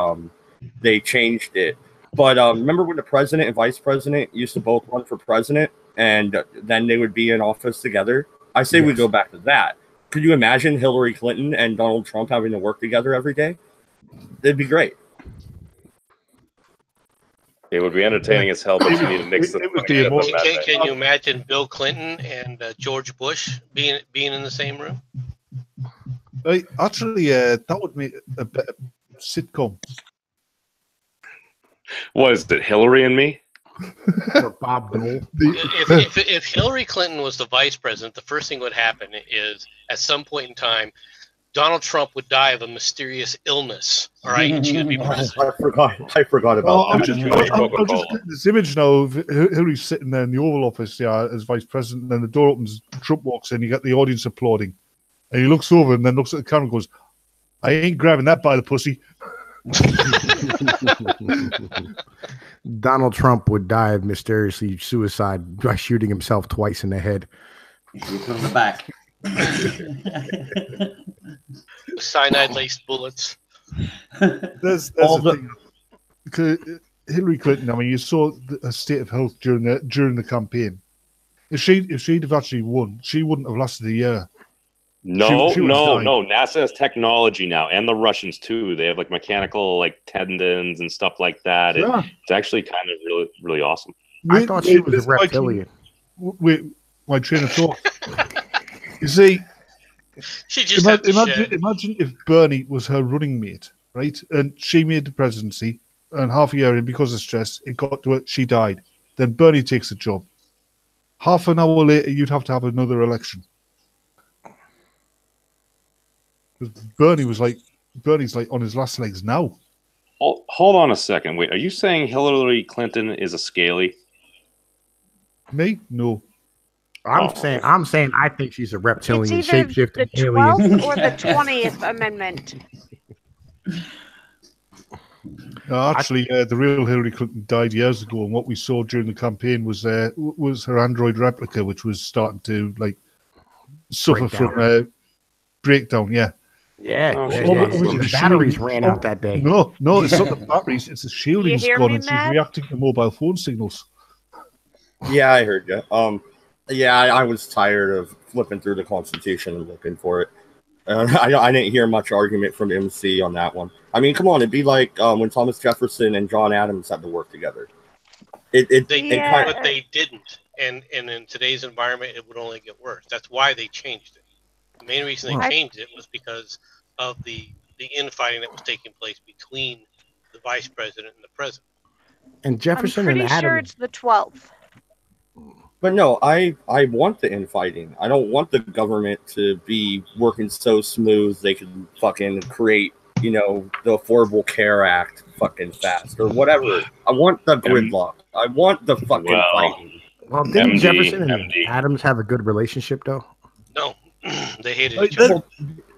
changed it. But remember when the president and vice president used to both run for president and then they would be in office together? I say we go back to that. Could you imagine Hillary Clinton and Donald Trump having to work together every day? It'd be great. It would be entertaining as hell, but you need to mix them. Can you imagine Bill Clinton and George Bush being in the same room? Actually, that would make a better sitcom. Was it Hillary and me? Or Bob Dole? If Hillary Clinton was the vice president, the first thing would happen is at some point in time, Donald Trump would die of a mysterious illness. All right, and she would be president. I forgot about that. I'm just getting this image now of Hillary's sitting there in the Oval Office, as vice president, and then the door opens, Trump walks in, you get the audience applauding, and he looks over and then looks at the camera and goes, "I ain't grabbing that by the pussy." Donald Trump would die of mysteriously suicide by shooting himself twice in the head. From the back. Cyanide-laced bullets. There's the thing. Hillary Clinton, I mean, you saw her state of health during the campaign. If she'd have actually won, she wouldn't have lasted a year. No. NASA has technology now, and the Russians too. They have like mechanical tendons and stuff like that. Yeah. It's actually kind of really, really awesome. I thought she was a reptilian. Wait, my train of thought. You see, she just imagine if Bernie was her running mate, right? And she made the presidency, and half a year in, because of stress, it got to it, she died. Then Bernie takes the job. 30 minutes later, you'd have to have another election. Bernie's like on his last legs now. Hold on a second. Wait, are you saying Hillary Clinton is a scaly? Me? No. I'm saying I think she's a reptilian It's either shapeshifting the alien. 12th or the 20th Amendment. No, actually, the real Hillary Clinton died years ago, and what we saw during the campaign was her android replica, which was starting to suffer from breakdown. Yeah. Yeah, the batteries ran out that day. No, it's not the batteries; it's the shielding's gone, and she's reacting to mobile phone signals. Yeah, I heard you. Yeah, I was tired of flipping through the Constitution and looking for it. I didn't hear much argument from MC on that one. I mean, come on, it'd be like when Thomas Jefferson and John Adams had to work together. But they didn't, and in today's environment, it would only get worse. That's why they changed it. The main reason they changed it was because of the infighting that was taking place between the vice president and the president. And Jefferson I'm and pretty sure Adams. it's the 12th. But no, I want the infighting. I don't want the government to be working so smooth they can fucking create, the Affordable Care Act fucking fast or whatever. I want the gridlock. I want the fucking fighting. Well, didn't Jefferson and Adams have a good relationship though? No, they hated each other.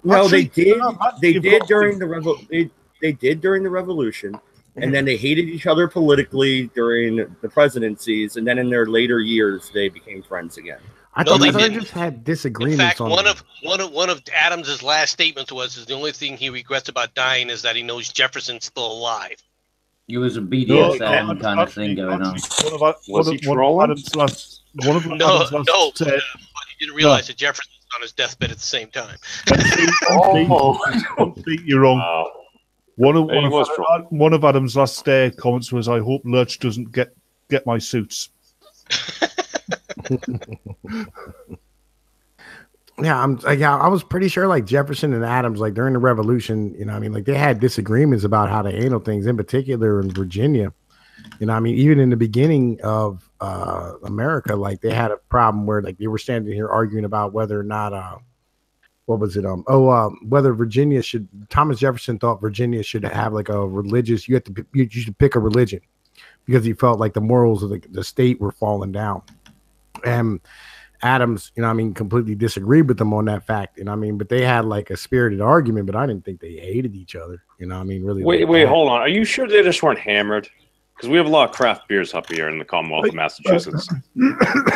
No, they did. They did during the they did during the Revolution. And then they hated each other politically during the presidencies, and then in their later years, they became friends again. I thought they just had disagreements. In fact, one of Adams's last statements was the only thing he regrets about dying is that he knows Jefferson's still alive. It was a BDSM kind of thing going on. Was he trolling? No, but he didn't realize that Jefferson was on his deathbed at the same time. You're wrong. Wow. One of Adam's last comments was, "I hope Lurch doesn't get my suits." Yeah, I was pretty sure like Jefferson and Adams, like during the Revolution, they had disagreements about how to handle things, in particular in Virginia. Even in the beginning of America, like they had a problem where like they were standing here arguing about whether or not whether Thomas Jefferson thought Virginia should have like a religious, you should pick a religion because he felt like the morals of the state were falling down. And Adams, completely disagreed with them on that fact. But they had like a spirited argument, but I didn't think they hated each other. Really. Wait, hold on. Are you sure they just weren't hammered? Because we have a lot of craft beers up here in the Commonwealth of Massachusetts.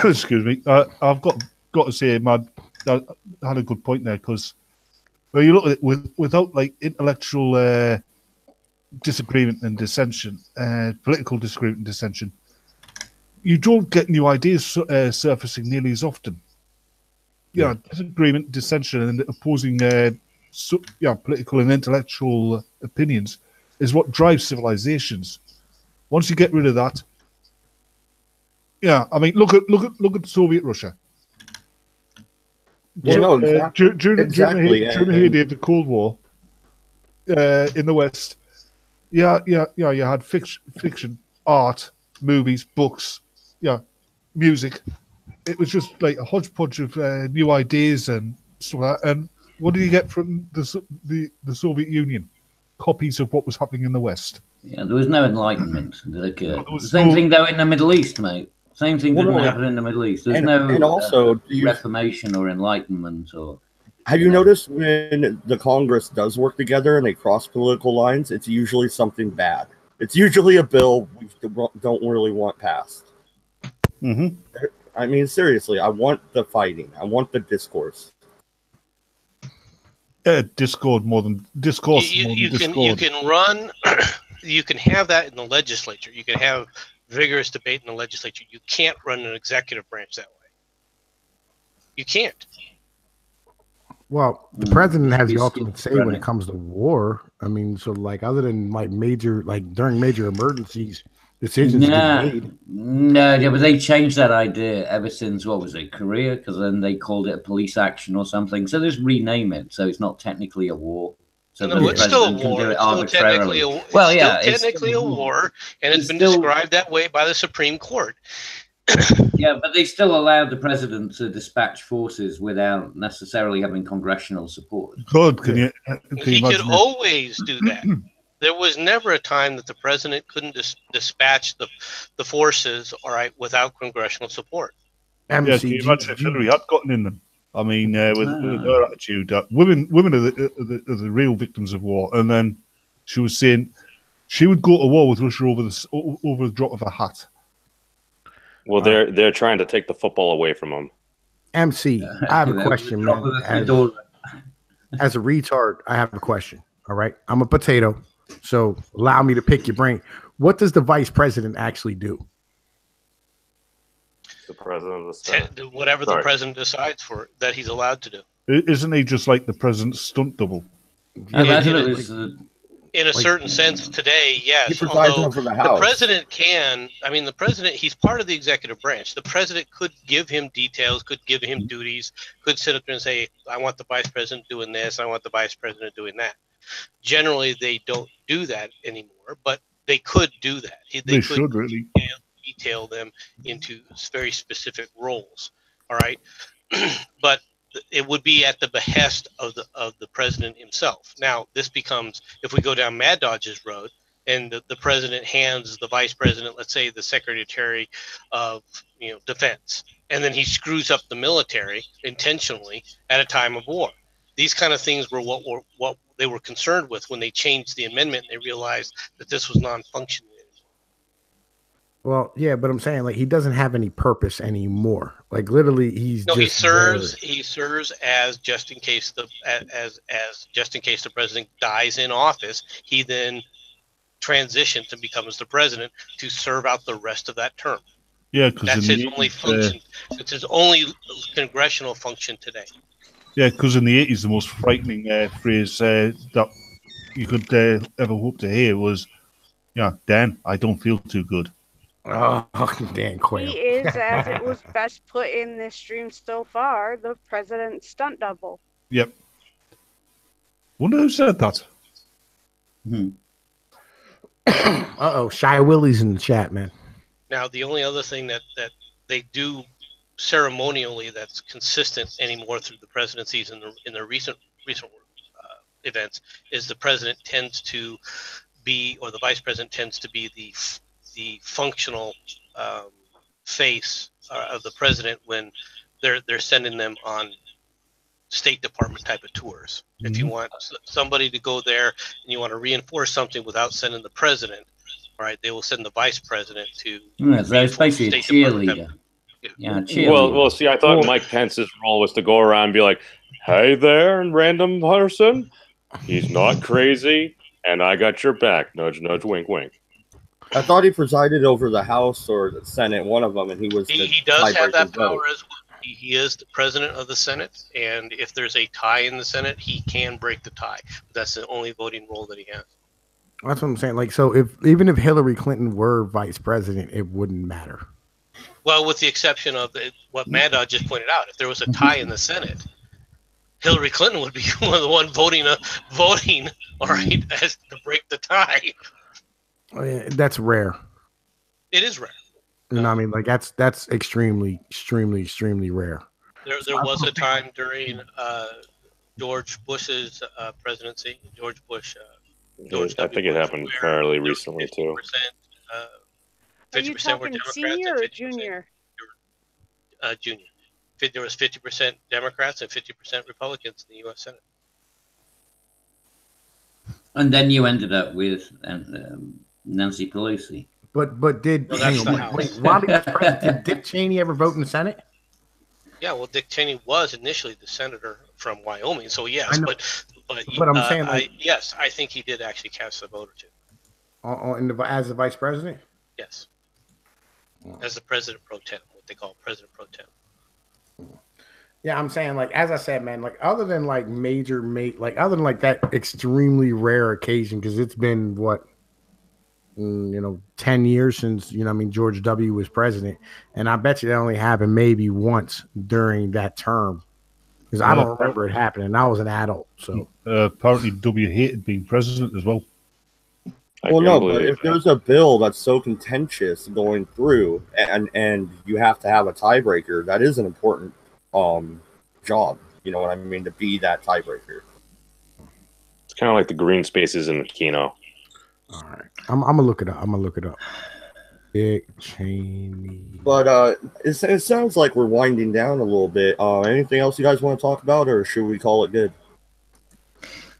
Excuse me. I've got to say, man, I had a good point there because when you look at it without like intellectual disagreement and dissension, political disagreement and dissension, you don't get new ideas surfacing nearly as often. Yeah, disagreement, dissension, and opposing political and intellectual opinions is what drives civilizations. Once you get rid of that, look at Soviet Russia. During the heyday of the Cold War in the West, you had fiction, art, movies, books, music. It was just like a hodgepodge of new ideas and stuff like that. And what did you get from the Soviet Union? Copies of what was happening in the West. Yeah, there was no enlightenment that occurred. Same thing though in the Middle East, mate. Same thing didn't happen in the Middle East. There's no Reformation or Enlightenment or. Have you noticed when the Congress does work together and they cross political lines, it's usually something bad. It's usually a bill we don't really want passed. Mm-hmm. Seriously, I want the fighting. I want the discourse. Discourse more than discourse. You can run. You can have that in the legislature. You can have vigorous debate in the legislature. You can't run an executive branch that way. You can't. Well, the president has the ultimate say when it comes to war. So like other than like during major emergencies, decisions get made. No, but they changed that idea ever since, what was it, Korea? Because then they called it a police action or something. So just rename it. So it's not technically a war. So no, it's still a war. It's still technically a war, and it's been described that way by the Supreme Court. Yeah, but they still allowed the president to dispatch forces without necessarily having congressional support. God, can you He could imagine? always do that. There was never a time that the president couldn't dispatch the forces, all right, without congressional support. Yeah, can you imagine if Hillary had gotten in them? I mean, with her attitude, women are the real victims of war. And then she was saying she would go to war with Russia over the drop of a hat. Well, they're trying to take the football away from him. MC, I have a question, man. As a retard, I have a question. All right, I'm a potato, so allow me to pick your brain. What does the vice president actually do? The president of the Senate. Whatever the president decides for that he's allowed to do. Isn't he just like the president's stunt double? In a certain sense today, yes. He presides over the House. The president can, I mean, the president, he's part of the executive branch. The president could give him details, could give him duties, could sit up there and say, I want the vice president doing this, I want the vice president doing that. Generally, they don't do that anymore, but they could do that. They should really detail them into very specific roles. All right. But it would be at the behest of the president himself. Now, this becomes, if we go down Mad Dodge's road and the president hands the vice president, let's say the secretary of defense, and then he screws up the military intentionally at a time of war. These kind of things were what they were concerned with when they changed the amendment. And they realized that this was non-functioning. Well, yeah, but I'm saying like he doesn't have any purpose anymore. Like literally, he serves as just in case the president dies in office. He then transitions and becomes the president to serve out the rest of that term. Yeah, because that's his only function. It's his only congressional function today. Yeah, because in the 80s, the most frightening phrase that you could ever hope to hear was, "Yeah, Dan, I don't feel too good." Oh, Dan Quayle. He is, as it was best put in this stream so far, the president's stunt double. Yep. Wonder who said that. Uh-oh, Shy Willie's in the chat, man. Now, the only other thing that they do ceremonially that's consistent anymore through the presidencies in the recent events is the president tends to be, or the vice president tends to be the functional face of the president when they're sending them on State Department type of tours. If you want somebody to go there and you want to reinforce something without sending the president, all right, they will send the vice president to. So it's basically a cheerleader. Yeah, cheerleader. Well, see, I thought Mike Pence's role was to go around and be like, "Hey there, random person, he's not crazy, and I got your back." Nudge, nudge, wink, wink. I thought he presided over the House or the Senate, one of them, and he was. He does have that power as well. He is the president of the Senate, and if there's a tie in the Senate, he can break the tie. But that's the only voting role that he has. That's what I'm saying. Like, so even if Hillary Clinton were vice president, it wouldn't matter. Well, with the exception of what Mad Dog just pointed out, if there was a tie in the Senate, Hillary Clinton would be one of the one voting, all right, as to break the tie. Oh, yeah, that's rare. It is rare. You know what I mean? Like that's extremely, extremely, extremely rare. There was a time during George Bush's presidency. George Bush. I think it happened fairly recently too. 50% were Democrats. Senior or junior? Junior. There was 50% Democrats and 50% Republicans in the U.S. Senate. And then you ended up with Nancy Pelosi. But did while he was president, did Dick Cheney ever vote in the Senate? Yeah, well, Dick Cheney was initially the senator from Wyoming, so yes, but I'm saying, yes, I think he did actually cast a vote or two. As the vice president? Yes. As the president pro tem, what they call president pro tem. Yeah, I'm saying, like, as I said, man, like, other than like other than like that extremely rare occasion, because it's been 10 years since, George W. was president. And I bet you that only happened maybe once during that term. Because I don't remember it happening. I was an adult. So apparently W hated being president as well. Well, no, but if there's a bill that's so contentious going through, and you have to have a tiebreaker, that is an important job. You know what I mean? To be that tiebreaker. It's kind of like the green spaces in Keno. All right, I'm gonna look it up. Dick Cheney. But it sounds like we're winding down a little bit. Anything else you guys want to talk about, or should we call it good?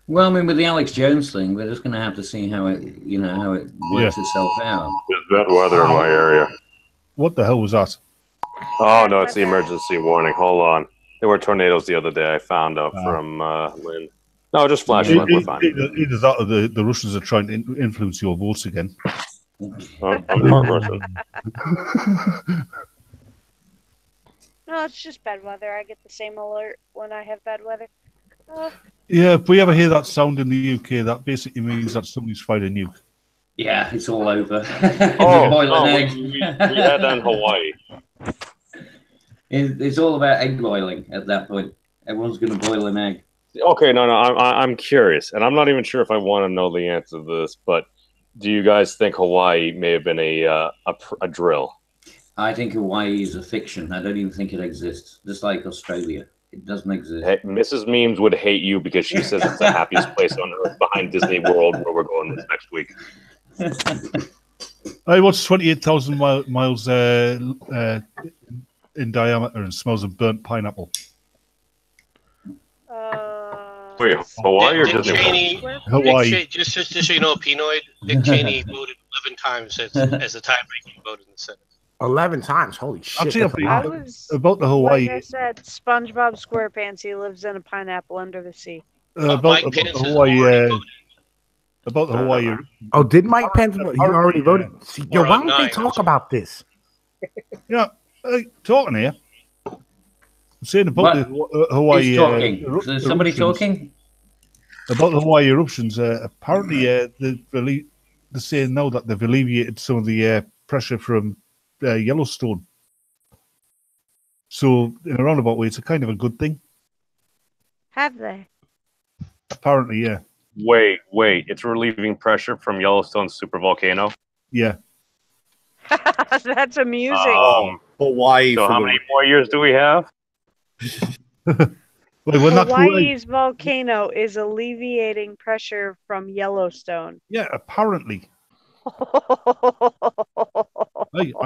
Well, I mean, with the Alex Jones thing, we're just going to have to see how it, how it works itself out. There's bad weather in my area. What the hell was that? Oh no, it's the emergency warning. Hold on. There were tornadoes the other day. I found out from Lynn. No, just flash flood. We're fine. Either that or the Russians are trying to influence your votes again. I'm not Russian. No, it's just bad weather. I get the same alert when I have bad weather. Yeah, if we ever hear that sound in the UK, that basically means that somebody's fired a nuke. Yeah, it's all over. We had that in Hawaii. It's all about egg boiling at that point. Everyone's going to boil an egg. Okay, no, I'm curious, and I'm not even sure if I want to know the answer to this, but do you guys think Hawaii may have been a drill? I think Hawaii is a fiction. I don't even think it exists. Just like Australia. It doesn't exist. Hey, Mrs. Memes would hate you because she says it's the happiest place on earth behind Disney World, where we're going this next week. I watched 28,000 miles in diameter and smells of burnt pineapple. Wait, Hawaii or Dick Disney Cheney, World? Hawaii. Just so you know, Pinoid, Dick Cheney voted 11 times as the tie-breaking vote in the Senate. 11 times. Holy shit. Actually, about the Hawaii. Like I said, SpongeBob SquarePants, he lives in a pineapple under the sea. About the Hawaii. About the Hawaii. Oh, did Mike Pence vote? He already voted. See, yo, why don't they talk about this? Yeah, talking here. I'm saying about the Hawaii. Who's talking? Is somebody talking? About the Hawaii eruptions. Apparently, they're saying now that they've alleviated some of the pressure from Yellowstone. So, in a roundabout way, it's a kind of a good thing. Have they? Apparently, yeah. Wait. It's relieving pressure from Yellowstone's supervolcano? Yeah. That's amusing. Hawaii. So how many more years do we have? Hawaii's volcano is alleviating pressure from Yellowstone. Yeah, apparently. I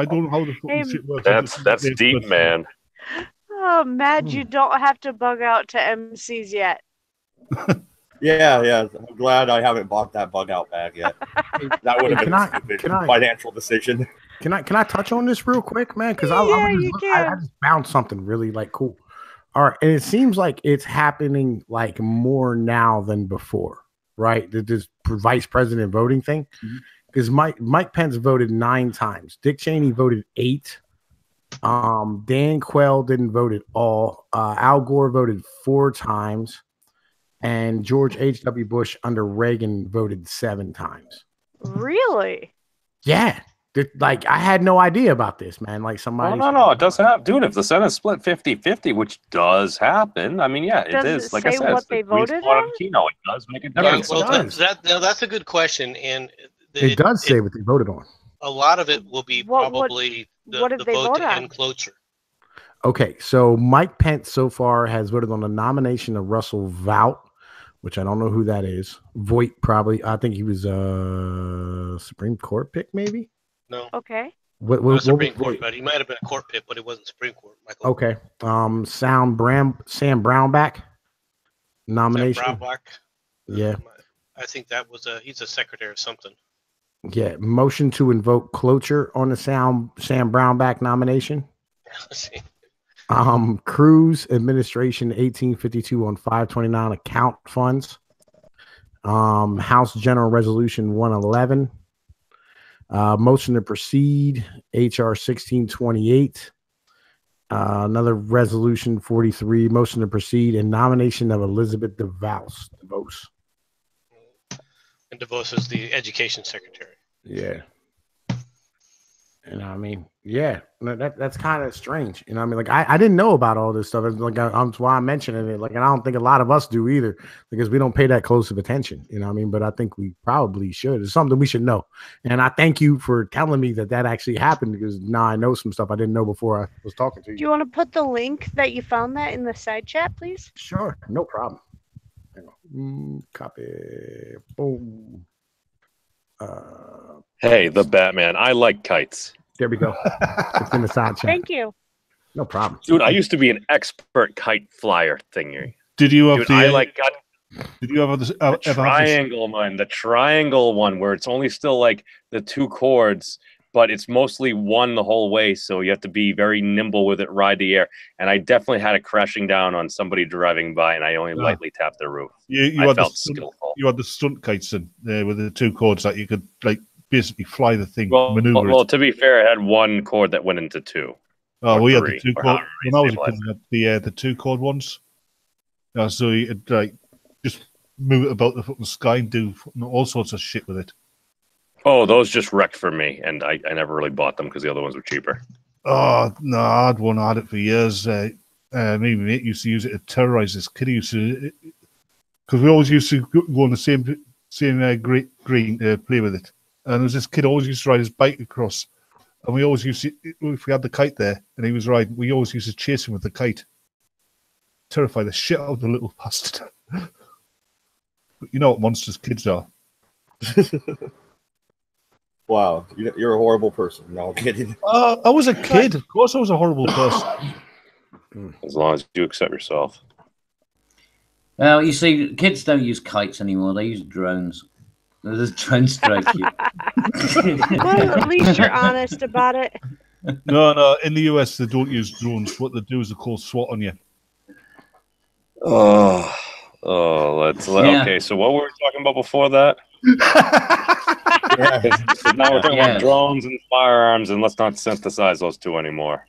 don't know how the fucking shit works. That's deep, man. Oh, Mad, you don't have to bug out to MCs yet. Yeah. I'm glad I haven't bought that bug out bag yet. That would have been a stupid financial decision. Can I touch on this real quick, man? Because I just found something really cool. All right, and it seems like it's happening more now than before, right? This vice president voting thing. Because Mike Pence voted 9 times. Dick Cheney voted 8. Dan Quayle didn't vote at all. Al Gore voted 4 times. And George H.W. Bush under Reagan voted 7 times. Really? Yeah. I had no idea about this, man. Somebody. No. It doesn't happen. Dude, if the Senate split 50-50, which does happen, I mean, yeah, it is. Like I said, what they voted on? It does make a difference. That's a good question. And it does say what they voted on. A lot of it will be probably the vote to end cloture. Okay, so Mike Pence so far has voted on the nomination of Russell Vought, which I don't know who that is. Voight, probably. I think he was a Supreme Court pick, maybe? No. Okay. What Supreme Court, but he might have been a court pick, but it wasn't Supreme Court. Michael. Okay. Sam Brownback nomination. Sam Brownback. Yeah. I think that was he's a secretary of something. Yeah. Motion to invoke cloture on the Sam Brownback nomination. Let's see. Cruz administration 1852 on 529 account funds. House General Resolution 111. Motion to proceed HR 1628. Another resolution 43. Motion to proceed and nomination of Elizabeth DeVos. And DeVos is the education secretary. Yeah. You know what I mean? Yeah, that's kind of strange. You know what I mean? Like I didn't know about all this stuff. It's like that's why I'm mentioning it. Like, and I don't think a lot of us do either, because we don't pay that close of attention. You know what I mean? But I think we probably should. It's something we should know. And I thank you for telling me that actually happened, because now I know some stuff I didn't know before I was talking to you. Do you want to put the link that you found that in the side chat, please? Sure, no problem. Copy. Boom. Hey, the Batman. I like kites. There we go. It's in the side chat. Thank you. No problem. Dude, I used to be an expert kite flyer thingy. Did you have Dude, the? I like got Did you ever the triangle one? The triangle one where it's only still like the 2 chords, but it's mostly one the whole way, so you have to be very nimble with it, ride the air. And I definitely had it crashing down on somebody driving by, and I only lightly tapped the roof. I felt skillful. You had the stunt kites in there with the 2 chords that you could like basically fly the thing, Well, maneuver. well, to be fair, it had 1 chord that went into 2. Oh, we had the 3, 2 or chord. however When I was a many kid, we had the 2 chord ones. So you could like just move it about the fucking sky and do all sorts of shit with it. Oh, those just wrecked for me, and I never really bought them because the other ones were cheaper. Oh no, I had one. I had it for years. Me and my mate used to use it to terrorize this kid. He used to, because we always used to go on the same green to play with it. And there was this kid always used to ride his bike across, and we always used to, if we had the kite there and he was riding, we always used to chase him with the kite, terrify the shit out of the little bastard. But you know what monsters kids are. Wow, you're a horrible person. No, I'm kidding. I was a kid. Of course I was a horrible person. As long as you accept yourself. Well, you see, kids don't use kites anymore. They use drones. There's a drone strike you. Well, at least you're honest about it. No. In the US, they don't use drones. What they do is they call SWAT on you. Okay. So what were we talking about before that? Now we're talking about drones and firearms, and let's not synthesize those 2 anymore.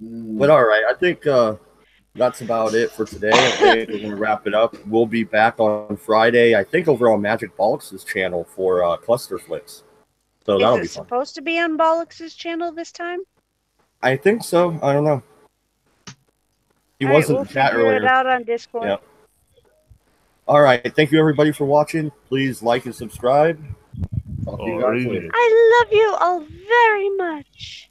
But all right, I think that's about it for today. I think we're going to wrap it up. We'll be back on Friday, I think, over on Magic Bollocks' channel for Cluster Flicks. So that'll be Is it fun. supposed to be on Bollocks' channel this time? I think so. I don't know. He All wasn't right, in the chat we'll figure earlier. it out on Discord. Yep. All right. Thank you, everybody, for watching. Please like and subscribe. Talk to you guys later. I love you all very much.